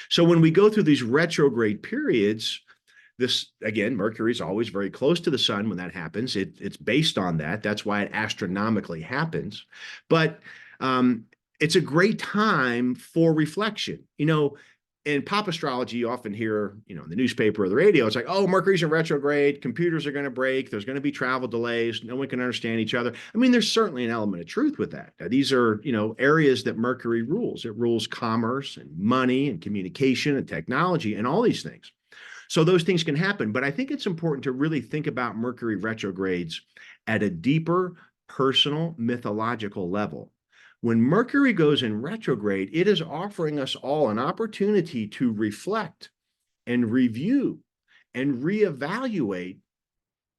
So when we go through these retrograde periods, this, again, Mercury is always very close to the sun when that happens. It's based on that. That's why it astronomically happens. But it's a great time for reflection. In pop astrology, you often hear, in the newspaper or the radio, it's like, oh, Mercury's in retrograde, computers are going to break, there's going to be travel delays, no one can understand each other. I mean, there's certainly an element of truth with that. Now, these are, areas that Mercury rules. It rules commerce and money and communication and technology and all these things. So those things can happen. But I think it's important to really think about Mercury retrogrades at a deeper, personal, mythological level. When Mercury goes in retrograde, it is offering us all an opportunity to reflect and review and reevaluate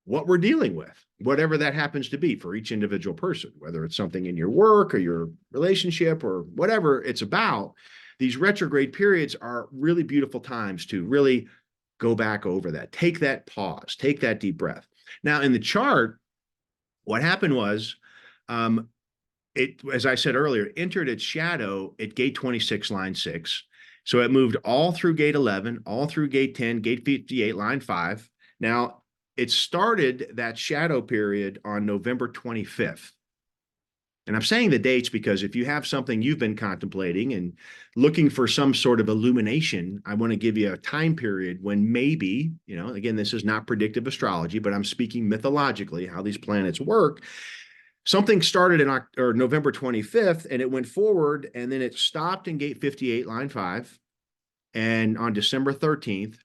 what we're dealing with, whatever that happens to be for each individual person, whether it's something in your work or your relationship or whatever it's about. These retrograde periods are really beautiful times to really go back over that, take that pause, take that deep breath. Now, in the chart, what happened was, it, as I said earlier, entered its shadow at gate 26, line 6. So it moved all through gate 11, all through gate 10, gate 58, line 5. Now, it started that shadow period on November 25th. And I'm saying the dates because if you have something you've been contemplating and looking for some sort of illumination, I want to give you a time period when maybe, again, this is not predictive astrology, but I'm speaking mythologically, how these planets work. Something started in November 25th and it went forward and then it stopped in gate 58, line 5, and on December 13th.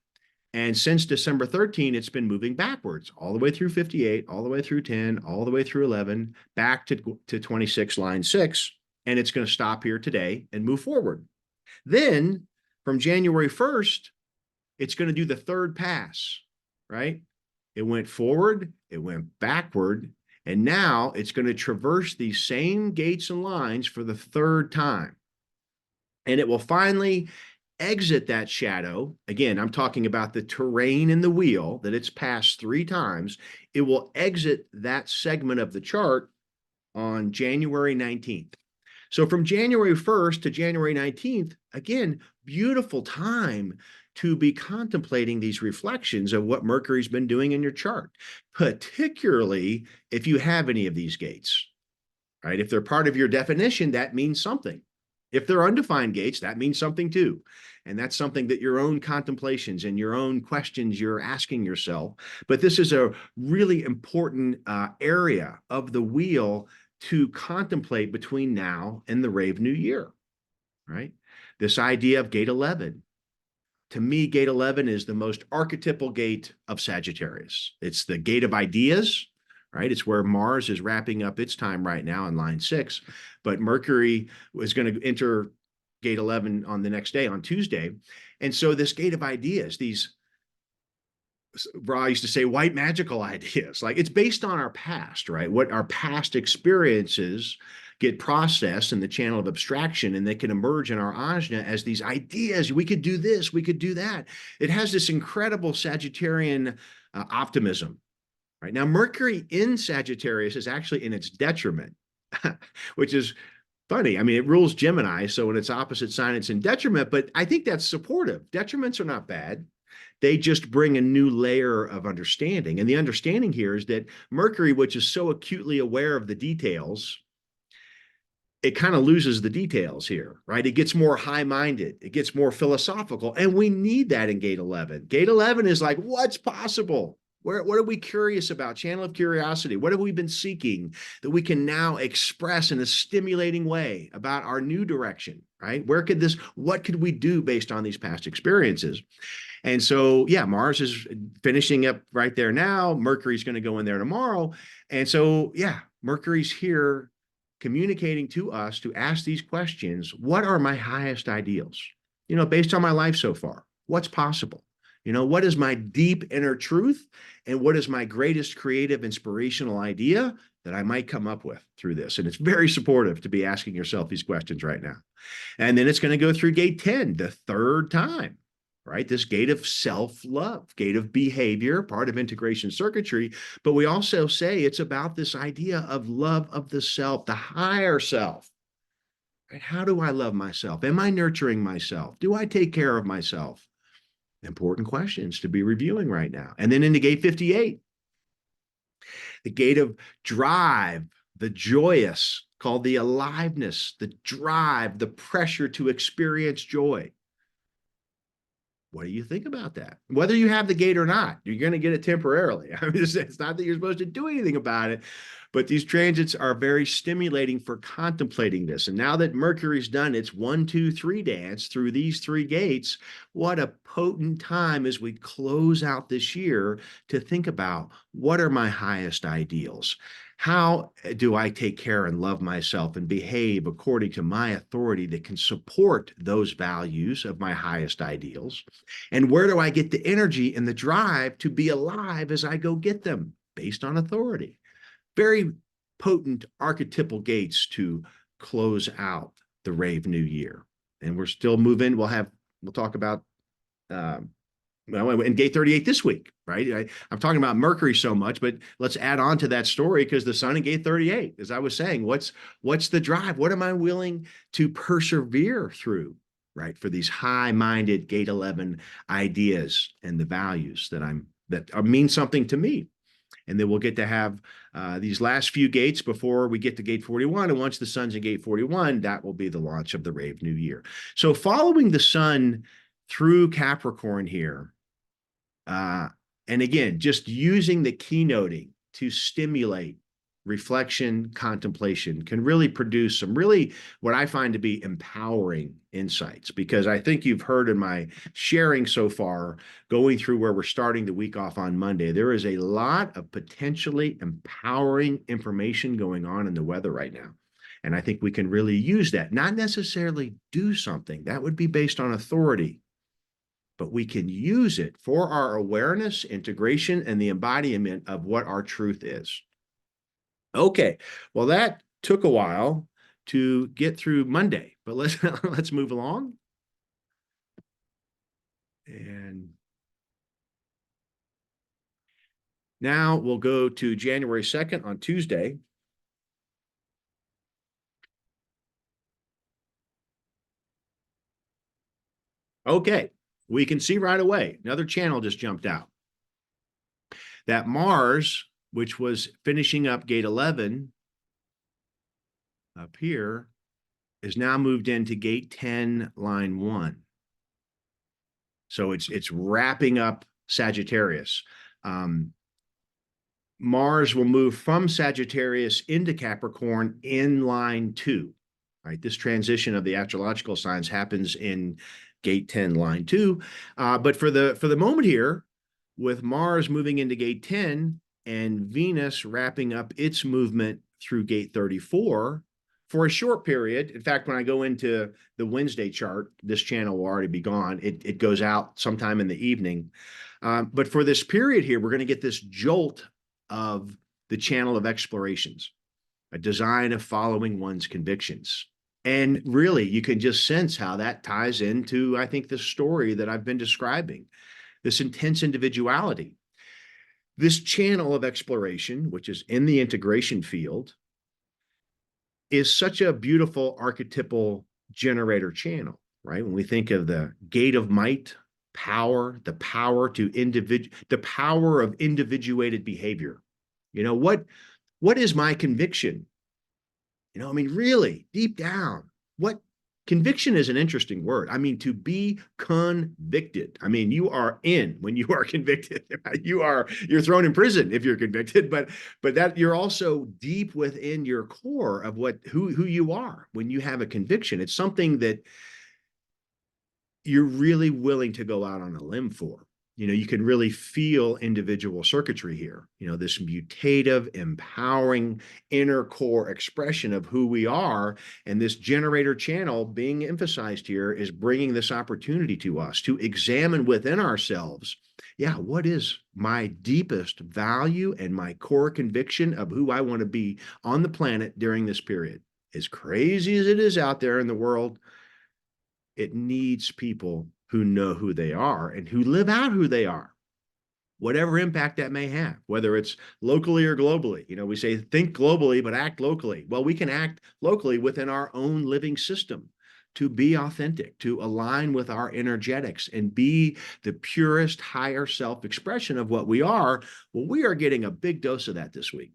And since December 13, it's been moving backwards all the way through 58, all the way through 10, all the way through 11, back to 26, line 6. And it's going to stop here today and move forward. Then from January 1st, it's going to do the third pass, right? It went forward, it went backward, and now it's going to traverse these same gates and lines for the third time. And it will finally exit that shadow. Again, I'm talking about the terrain in the wheel that it's passed 3 times. It will exit that segment of the chart on January 19th. So from January 1st to January 19th, again, beautiful time to be contemplating these reflections of what Mercury's been doing in your chart, particularly if you have any of these gates, right? If they're part of your definition, that means something. If they're undefined gates, that means something too. And that's something that your own contemplations and your own questions you're asking yourself. But this is a really important area of the wheel to contemplate between now and the Rave New Year, right? This idea of gate 11. To me, gate 11 is the most archetypal gate of Sagittarius. It's the gate of ideas, right? It's where Mars is wrapping up its time right now in line 6. But Mercury was going to enter gate 11 on the next day, on Tuesday. And so this gate of ideas, these, Ra used to say, white magical ideas, like it's based on our past, right? What our past experiences get processed in the channel of abstraction, and they can emerge in our ajna as these ideas. We could do this, we could do that. It has this incredible Sagittarian optimism. Right now, Mercury in Sagittarius is actually in its detriment, which is funny. I mean, it rules Gemini, so in its opposite sign, it's in detriment, but I think that's supportive. Detriments are not bad. They just bring a new layer of understanding. And the understanding here is that Mercury, which is so acutely aware of the details, it kind of loses the details here, right? It gets more high-minded. It gets more philosophical. And we need that in gate 11. Gate 11 is like, what's possible? What are we curious about? Channel of curiosity. What have we been seeking that we can now express in a stimulating way about our new direction, right? What could we do based on these past experiences? And so, yeah, Mars is finishing up right there now. Mercury's going to go in there tomorrow. And so, yeah, Mercury's here communicating to us to ask these questions. What are my highest ideals? Based on my life so far, what's possible? What is my deep inner truth? And what is my greatest creative inspirational idea that I might come up with through this? And it's very supportive to be asking yourself these questions right now. And then it's going to go through gate 10, the third time, right? This gate of self-love, gate of behavior, part of integration circuitry. But we also say it's about this idea of love of the self, the higher self. Right? How do I love myself? Am I nurturing myself? Do I take care of myself? Important questions to be reviewing right now. And then into gate 58, the gate of drive, the joyous, called the aliveness, the drive, the pressure to experience joy. What do you think about that? Whether you have the gate or not, you're going to get it temporarily. I mean, it's not that you're supposed to do anything about it, but these transits are very stimulating for contemplating this. And now that Mercury's done its 1, 2, 3 dance through these 3 gates, what a potent time as we close out this year to think about, what are my highest ideals? How do I take care and love myself and behave according to my authority that can support those values of my highest ideals? And where do I get the energy and the drive to be alive as I go get them based on authority? Very potent archetypal gates to close out the Rave New Year. And we're still moving. We'll talk about in gate 38 this week, right? I'm talking about Mercury so much, but let's add on to that story, because the sun in gate 38, as I was saying, what's the drive? What am I willing to persevere through, right? For these high-minded gate 11 ideas and the values that mean something to me. And then we'll get to have these last few gates before we get to gate 41. And once the sun's in gate 41, that will be the launch of the Rave New Year. So following the sun through Capricorn here, and again, just using the keynoting to stimulate reflection, contemplation can really produce some really, what I find to be empowering insights. Because I think you've heard in my sharing so far, going through where we're starting the week off on Monday, there is a lot of potentially empowering information going on in the weather right now. And I think we can really use that, not necessarily do something. That would be based on authority. But we can use it for our awareness, integration, and the embodiment of what our truth is. Okay, well, that took a while to get through Monday, but let's move along. And now we'll go to January 2nd on Tuesday. Okay, we can see right away, another channel just jumped out. That Mars, which was finishing up gate 11 up here, is now moved into gate 10, line 1. So it's wrapping up Sagittarius. Mars will move from Sagittarius into Capricorn in line 2. Right? This transition of the astrological signs happens in gate 10, line 2. But for the moment here, with Mars moving into gate 10 and Venus wrapping up its movement through gate 34 for a short period. In fact, when I go into the Wednesday chart, this channel will already be gone. It goes out sometime in the evening. But for this period here, we're going to get this jolt of the channel of explorations, a design of following one's convictions. And really, you can just sense how that ties into, I think, the story that I've been describing, this intense individuality. This channel of exploration, which is in the integration field, is such a beautiful archetypal generator channel, right? When we think of the gate of might, power, the power of individuated behavior. What is my conviction? I mean, really, deep down, what conviction is an interesting word. I mean, to be convicted. I mean, you are in when you are convicted. You're thrown in prison if you're convicted, but that you're also deep within your core of who you are when you have a conviction. It's something that you're really willing to go out on a limb for. You can really feel individual circuitry here, this mutative, empowering inner core expression of who we are. And this generator channel being emphasized here is bringing this opportunity to us to examine within ourselves. Yeah, what is my deepest value and my core conviction of who I want to be on the planet during this period? As crazy as it is out there in the world, it needs people who know who they are and who live out who they are, whatever impact that may have, whether it's locally or globally. We say think globally, but act locally. Well, we can act locally within our own living system to be authentic, to align with our energetics and be the purest, higher self expression of what we are. Well, we are getting a big dose of that this week.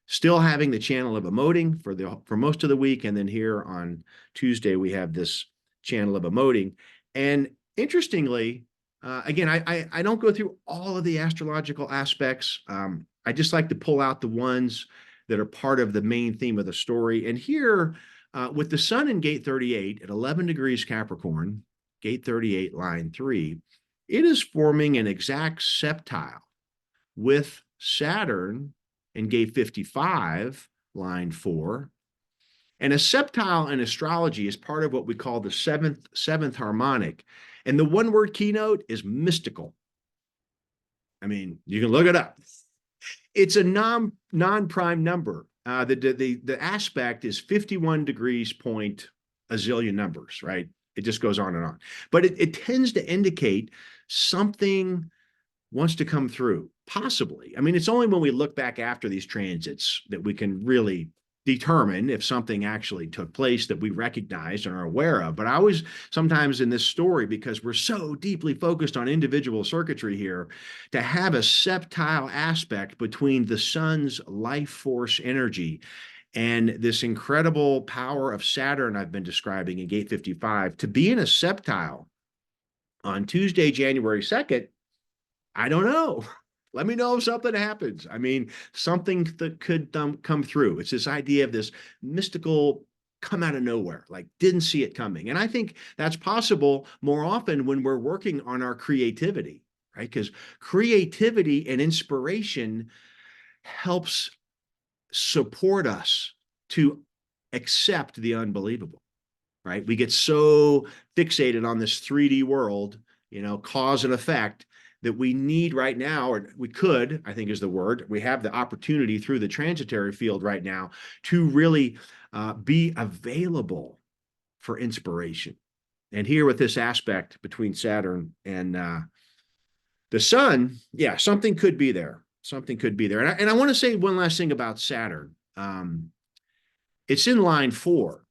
Still having the channel of emoting for most of the week. And then here on Tuesday, we have this channel of emoting. And interestingly, again, I don't go through all of the astrological aspects. I just like to pull out the ones that are part of the main theme of the story. And here, with the sun in gate 38 at 11 degrees Capricorn, gate 38, line 3, it is forming an exact septile with Saturn in gate 55, line 4. And a septile in astrology is part of what we call the seventh harmonic. And the one word keynote is mystical. I mean, you can look it up. It's a non-prime number. The aspect is 51 degrees point a zillion numbers, right? It just goes on and on. But it tends to indicate something wants to come through, possibly. I mean, it's only when we look back after these transits that we can really determine if something actually took place that we recognize and are aware of. But I always, sometimes in this story, because we're so deeply focused on individual circuitry here, to have a septile aspect between the sun's life force energy and this incredible power of Saturn I've been describing in gate 55, to be in a septile on Tuesday, January 2nd, I don't know. Let me know if something happens. I mean, something that could come through. It's this idea of this mystical come out of nowhere, like didn't see it coming. And I think that's possible more often when we're working on our creativity, right? Because creativity and inspiration helps support us to accept the unbelievable, right? We get so fixated on this 3D world, cause and effect, that we need right now, or we could, I think is the word, we have the opportunity through the transitory field right now to really be available for inspiration. And here with this aspect between Saturn and the sun, yeah, something could be there. Something could be there. And I want to say one last thing about Saturn. It's in line 4.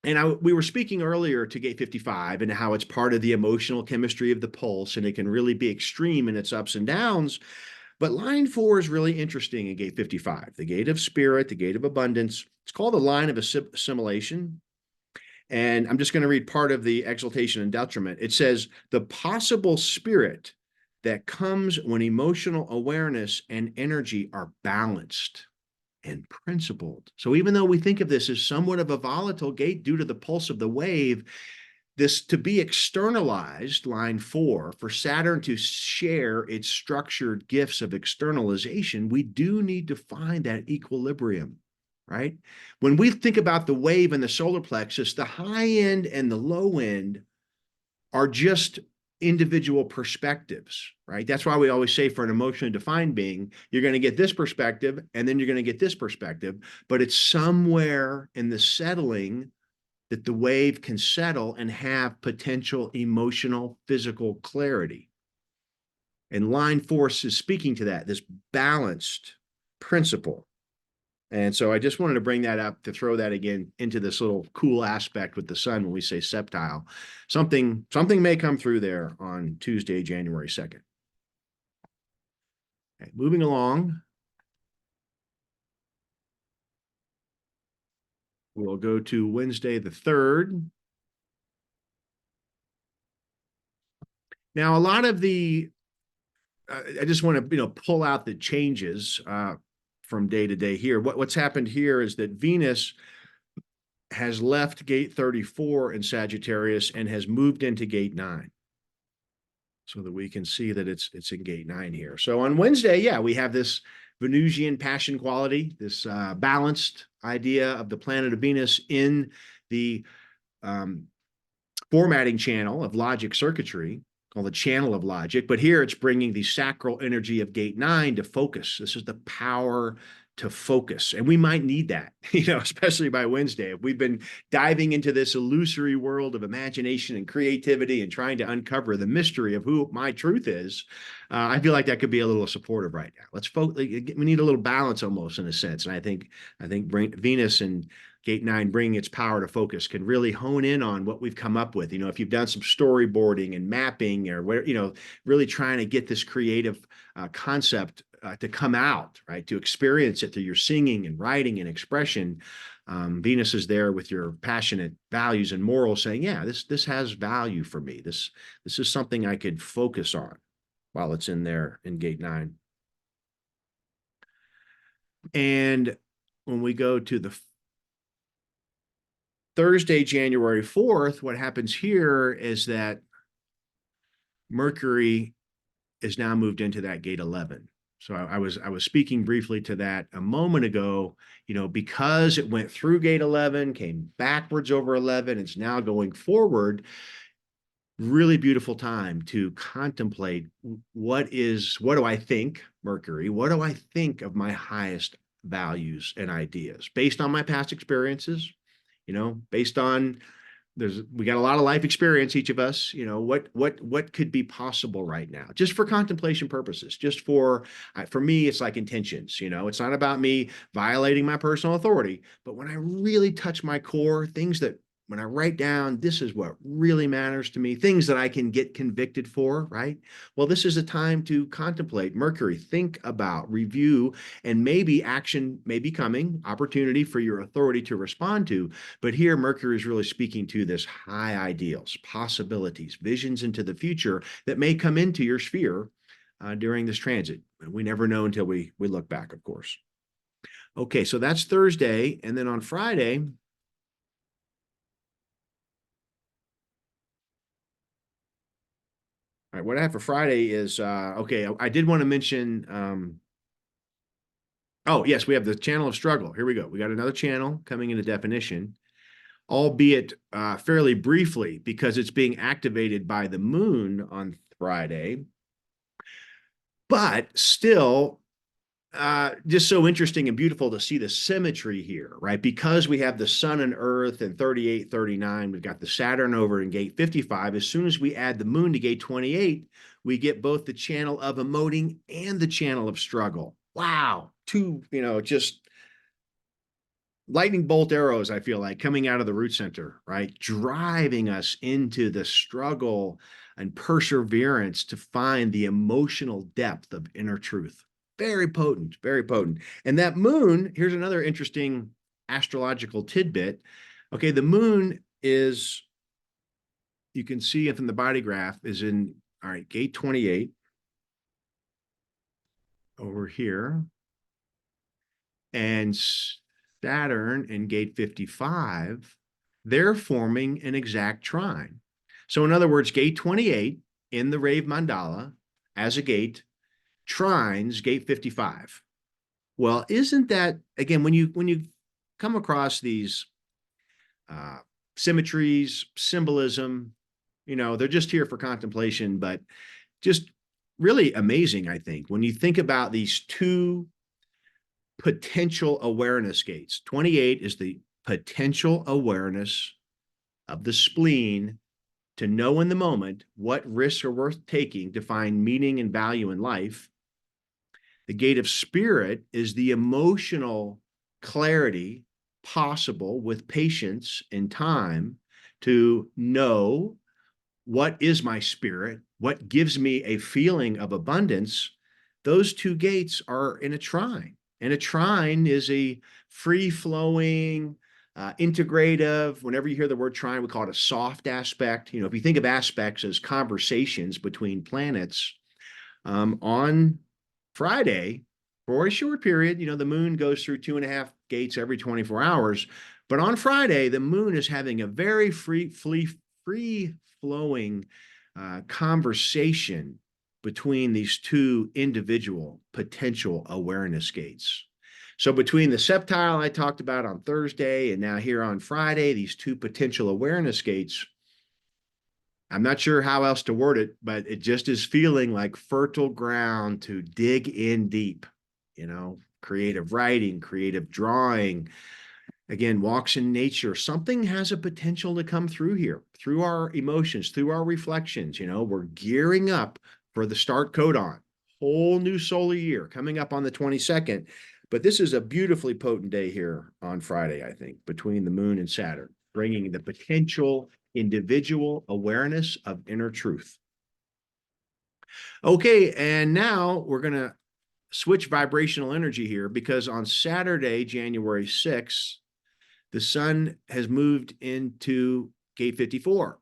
And we were speaking earlier to gate 55 and how it's part of the emotional chemistry of the pulse, and it can really be extreme in its ups and downs. But line 4 is really interesting in gate 55, the gate of spirit, the gate of abundance. It's called the line of assimilation. And I'm just going to read part of the exaltation and detriment. It says, the possible spirit that comes when emotional awareness and energy are balanced and principled. So even though we think of this as somewhat of a volatile gate due to the pulse of the wave, this to be externalized, line 4, for Saturn to share its structured gifts of externalization, we do need to find that equilibrium, right? When we think about the wave and the solar plexus, the high end and the low end are just individual perspectives, right? That's why we always say for an emotionally defined being, you're going to get this perspective and then you're going to get this perspective, but it's somewhere in the settling that the wave can settle and have potential emotional, physical clarity. And line 4 is speaking to that, this balanced principle. And so I just wanted to bring that up to throw that again into this little cool aspect with the sun when we say septile. Something may come through there on Tuesday, January 2nd. Okay, moving along. We'll go to Wednesday the 3rd. Now, a lot of the, I just want to, pull out the changes from day to day here. What's happened here is that Venus has left gate 34 in Sagittarius and has moved into gate 9. So that we can see that it's in gate 9 here. So on Wednesday, yeah, we have this Venusian passion quality, this balanced idea of the planet of Venus in the um, formatting channel of logic circuitry called the channel of logic. But here it's bringing the sacral energy of gate 9 to focus. This is the power to focus. And we might need that, especially by Wednesday. If we've been diving into this illusory world of imagination and creativity and trying to uncover the mystery of who my truth is, I feel like that could be a little supportive right now. Let's focus. We need a little balance almost in a sense. And I think Venus and gate 9 bringing its power to focus can really hone in on what we've come up with. If you've done some storyboarding and mapping or where, really trying to get this creative concept to come out, right? To experience it through your singing and writing and expression. Venus is there with your passionate values and morals saying, yeah, this has value for me. This is something I could focus on while it's in there in gate 9. And when we go to the Thursday, January 4th, what happens here is that Mercury is now moved into that gate 11. So I was speaking briefly to that a moment ago, because it went through gate 11, came backwards over 11, it's now going forward. Really beautiful time to contemplate what do I think, Mercury? What do I think of my highest values and ideas based on my past experiences? Based on we got a lot of life experience, each of us. What could be possible right now, just for contemplation purposes, just for me, it's like intentions. It's not about me violating my personal authority, but when I really touch my core, things that when I write down, this is what really matters to me, things that I can get convicted for, right? Well, this is a time to contemplate. Mercury, think about, review, and maybe action may be coming, opportunity for your authority to respond to. But here, Mercury is really speaking to this high ideals, possibilities, visions into the future that may come into your sphere during this transit. We never know until we look back, of course. Okay, so that's Thursday. And then on Friday, all right, what I have for Friday is, okay, I did want to mention, oh, yes, we have the channel of struggle. Here we go. We got another channel coming into definition, albeit fairly briefly, because it's being activated by the moon on Friday. But still, just so interesting and beautiful to see the symmetry here, right? Because we have the sun and earth in 38, 39, we've got the Saturn over in gate 55. As soon as we add the moon to gate 28, we get both the channel of emoting and the channel of struggle. Wow. Two, just lightning bolt arrows, I feel like, coming out of the root center, right? Driving us into the struggle and perseverance to find the emotional depth of inner truth. Very potent, very potent. And that moon, here's another interesting astrological tidbit. Okay, the moon is, you can see it from the body graph, is in, all right, gate 28 over here. And Saturn in gate 55, they're forming an exact trine. So in other words, gate 28 in the Rave mandala as a gate trines gate 55. Well, isn't that, again, when you come across these symmetries, symbolism, they're just here for contemplation, but just really amazing, I think, when you think about these two potential awareness gates. 28 is the potential awareness of the spleen to know in the moment what risks are worth taking to find meaning and value in life. The gate of spirit is the emotional clarity possible with patience and time to know what is my spirit, what gives me a feeling of abundance. Those two gates are in a trine. And a trine is a free-flowing, integrative. Whenever you hear the word trine, we call it a soft aspect. If you think of aspects as conversations between planets, on Friday, for a short period, the moon goes through 2.5 gates every 24 hours. But on Friday, the moon is having a very free flowing conversation between these two individual potential awareness gates. So between the septile I talked about on Thursday and now here on Friday, these two potential awareness gates, I'm not sure how else to word it, but it just is feeling like fertile ground to dig in deep, creative writing, creative drawing, again, walks in nature. Something has a potential to come through here, through our emotions, through our reflections. We're gearing up for the start codon, whole new solar year coming up on the 22nd. But this is a beautifully potent day here on Friday, I think, between the moon and Saturn, bringing the potential individual awareness of inner truth. Okay, and now we're going to switch vibrational energy here because on Saturday, January 6th, the sun has moved into gate 54.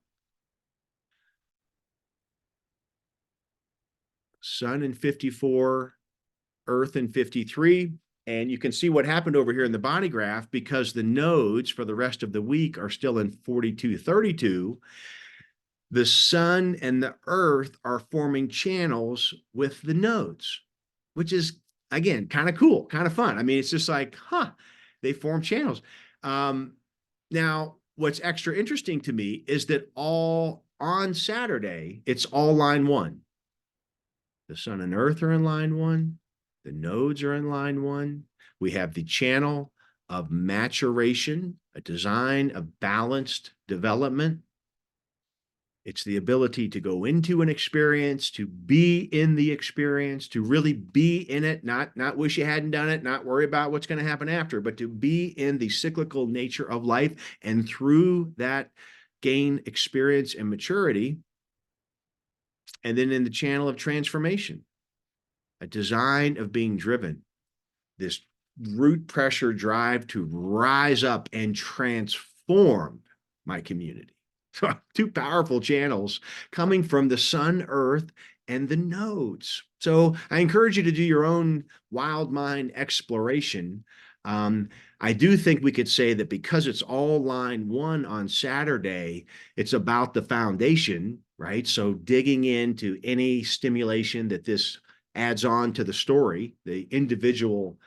Sun in 54, Earth in 53. And you can see what happened over here in the body graph because the nodes for the rest of the week are still in 4232. The sun and the earth are forming channels with the nodes, which is, again, kind of cool, kind of fun. I mean, it's just like, they form channels. Now, what's extra interesting to me is that all on Saturday, it's all line one. The sun and earth are in line one. The nodes are in line one. We have the channel of maturation, a design of balanced development. It's the ability to go into an experience, to be in the experience, to really be in it, not wish you hadn't done it, not worry about what's going to happen after, but to be in the cyclical nature of life and through that gain experience and maturity. And then in the channel of transformation, a design of being driven, this root pressure drive to rise up and transform my community. So two powerful channels coming from the sun, earth, and the nodes. So I encourage you to do your own wild mind exploration. I do think we could say that because it's all line one on Saturday, it's about the foundation, right? So digging into any stimulation that this adds on to the story, the individual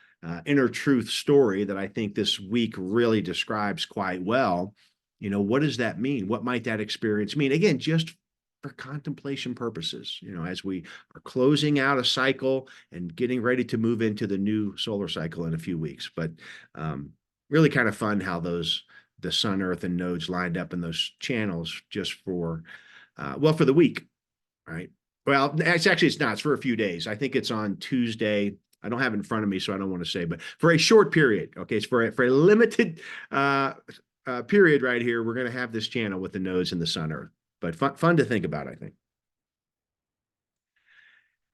inner truth story that I think this week really describes quite well. What does that mean? What might that experience mean? Again, just for contemplation purposes, as we are closing out a cycle and getting ready to move into the new solar cycle in a few weeks. But really kind of fun how the sun, earth, and nodes lined up in those channels just for the week, right? Well, it's not. It's for a few days. I think it's on Tuesday. I don't have it in front of me, so I don't want to say, but for a short period. Okay, it's for a limited period right here. We're going to have this channel with the nodes and the sun, earth. But fun to think about, I think.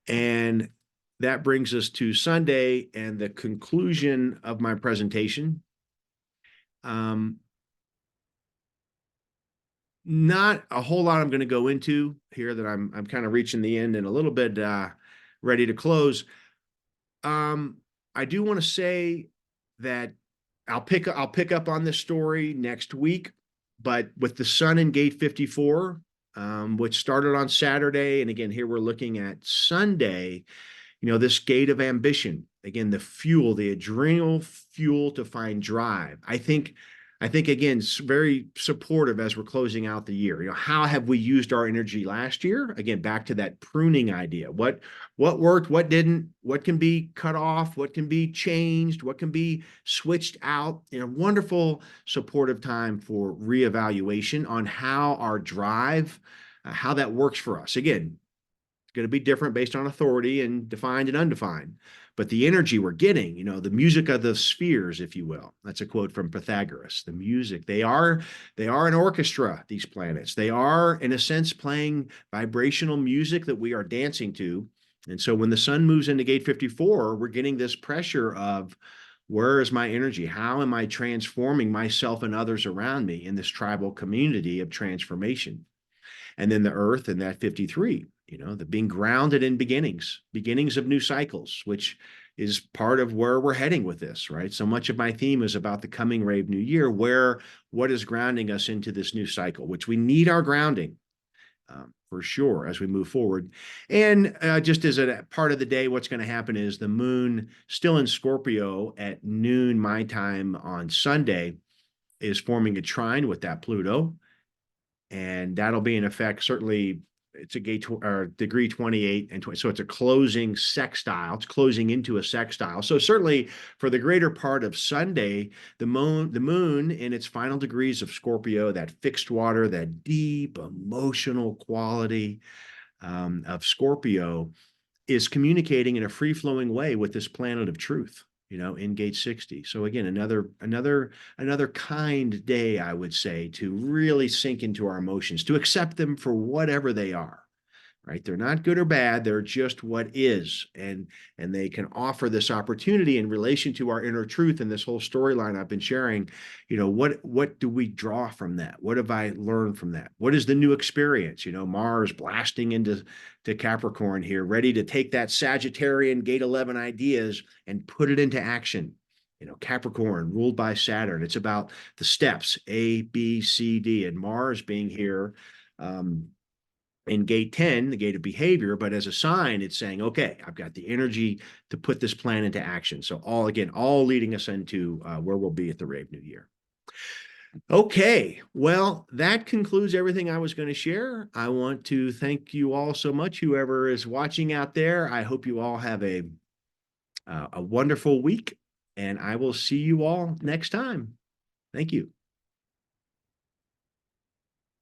And that brings us to Sunday and the conclusion of my presentation. Not a whole lot I'm going to go into here that I'm kind of reaching the end and a little bit ready to close. I do want to say that I'll pick up on this story next week, but with the sun in gate 54, which started on Saturday, and again here we're looking at Sunday. This gate of ambition, again, the fuel, the adrenal fuel to find drive. I think again, it's very supportive as we're closing out the year. How have we used our energy last year? Again, back to that pruning idea. What worked, what didn't, what can be cut off, what can be changed, what can be switched out. Wonderful supportive time for reevaluation on how our drive, how that works for us. Again, going to be different based on authority and defined and undefined. But the energy we're getting, the music of the spheres, if you will. That's a quote from Pythagoras. The music, they are an orchestra, these planets. They are, in a sense, playing vibrational music that we are dancing to. And so when the sun moves into gate 54, we're getting this pressure of, where is my energy? How am I transforming myself and others around me in this tribal community of transformation? And then the earth and that 53, the being grounded in beginnings of new cycles, which, is part of where we're heading with this, right? So much of my theme is about the coming rave new year, what is grounding us into this new cycle, which we need our grounding for sure as we move forward. And just as a part of the day, what's going to happen is the moon still in Scorpio at noon my time on Sunday is forming a trine with that Pluto, and that'll be in effect. Certainly, it's a degree 28 and 20, so it's a closing sextile. It's closing into a sextile. So certainly, for the greater part of Sunday, the moon in its final degrees of Scorpio, that fixed water, that deep emotional quality of Scorpio, is communicating in a free-flowing way with this planet of truth, in gate 60. So again, another kind day, I would say, to really sink into our emotions, to accept them for whatever they are, right? They're not good or bad, they're just what is. And they can offer this opportunity in relation to our inner truth and this whole storyline I've been sharing. What do we draw from that? What have I learned from that? What is the new experience? Mars blasting into Capricorn here, ready to take that Sagittarian gate 11 ideas and put it into action. Capricorn ruled by Saturn. It's about the steps A, B, C, D, and Mars being here in gate 10, the gate of behavior, but as a sign, it's saying, okay, I've got the energy to put this plan into action. So all leading us into where we'll be at the Rave New Year. Okay, well, that concludes everything I was going to share. I want to thank you all so much, whoever is watching out there. I hope you all have a wonderful week, and I will see you all next time. Thank you.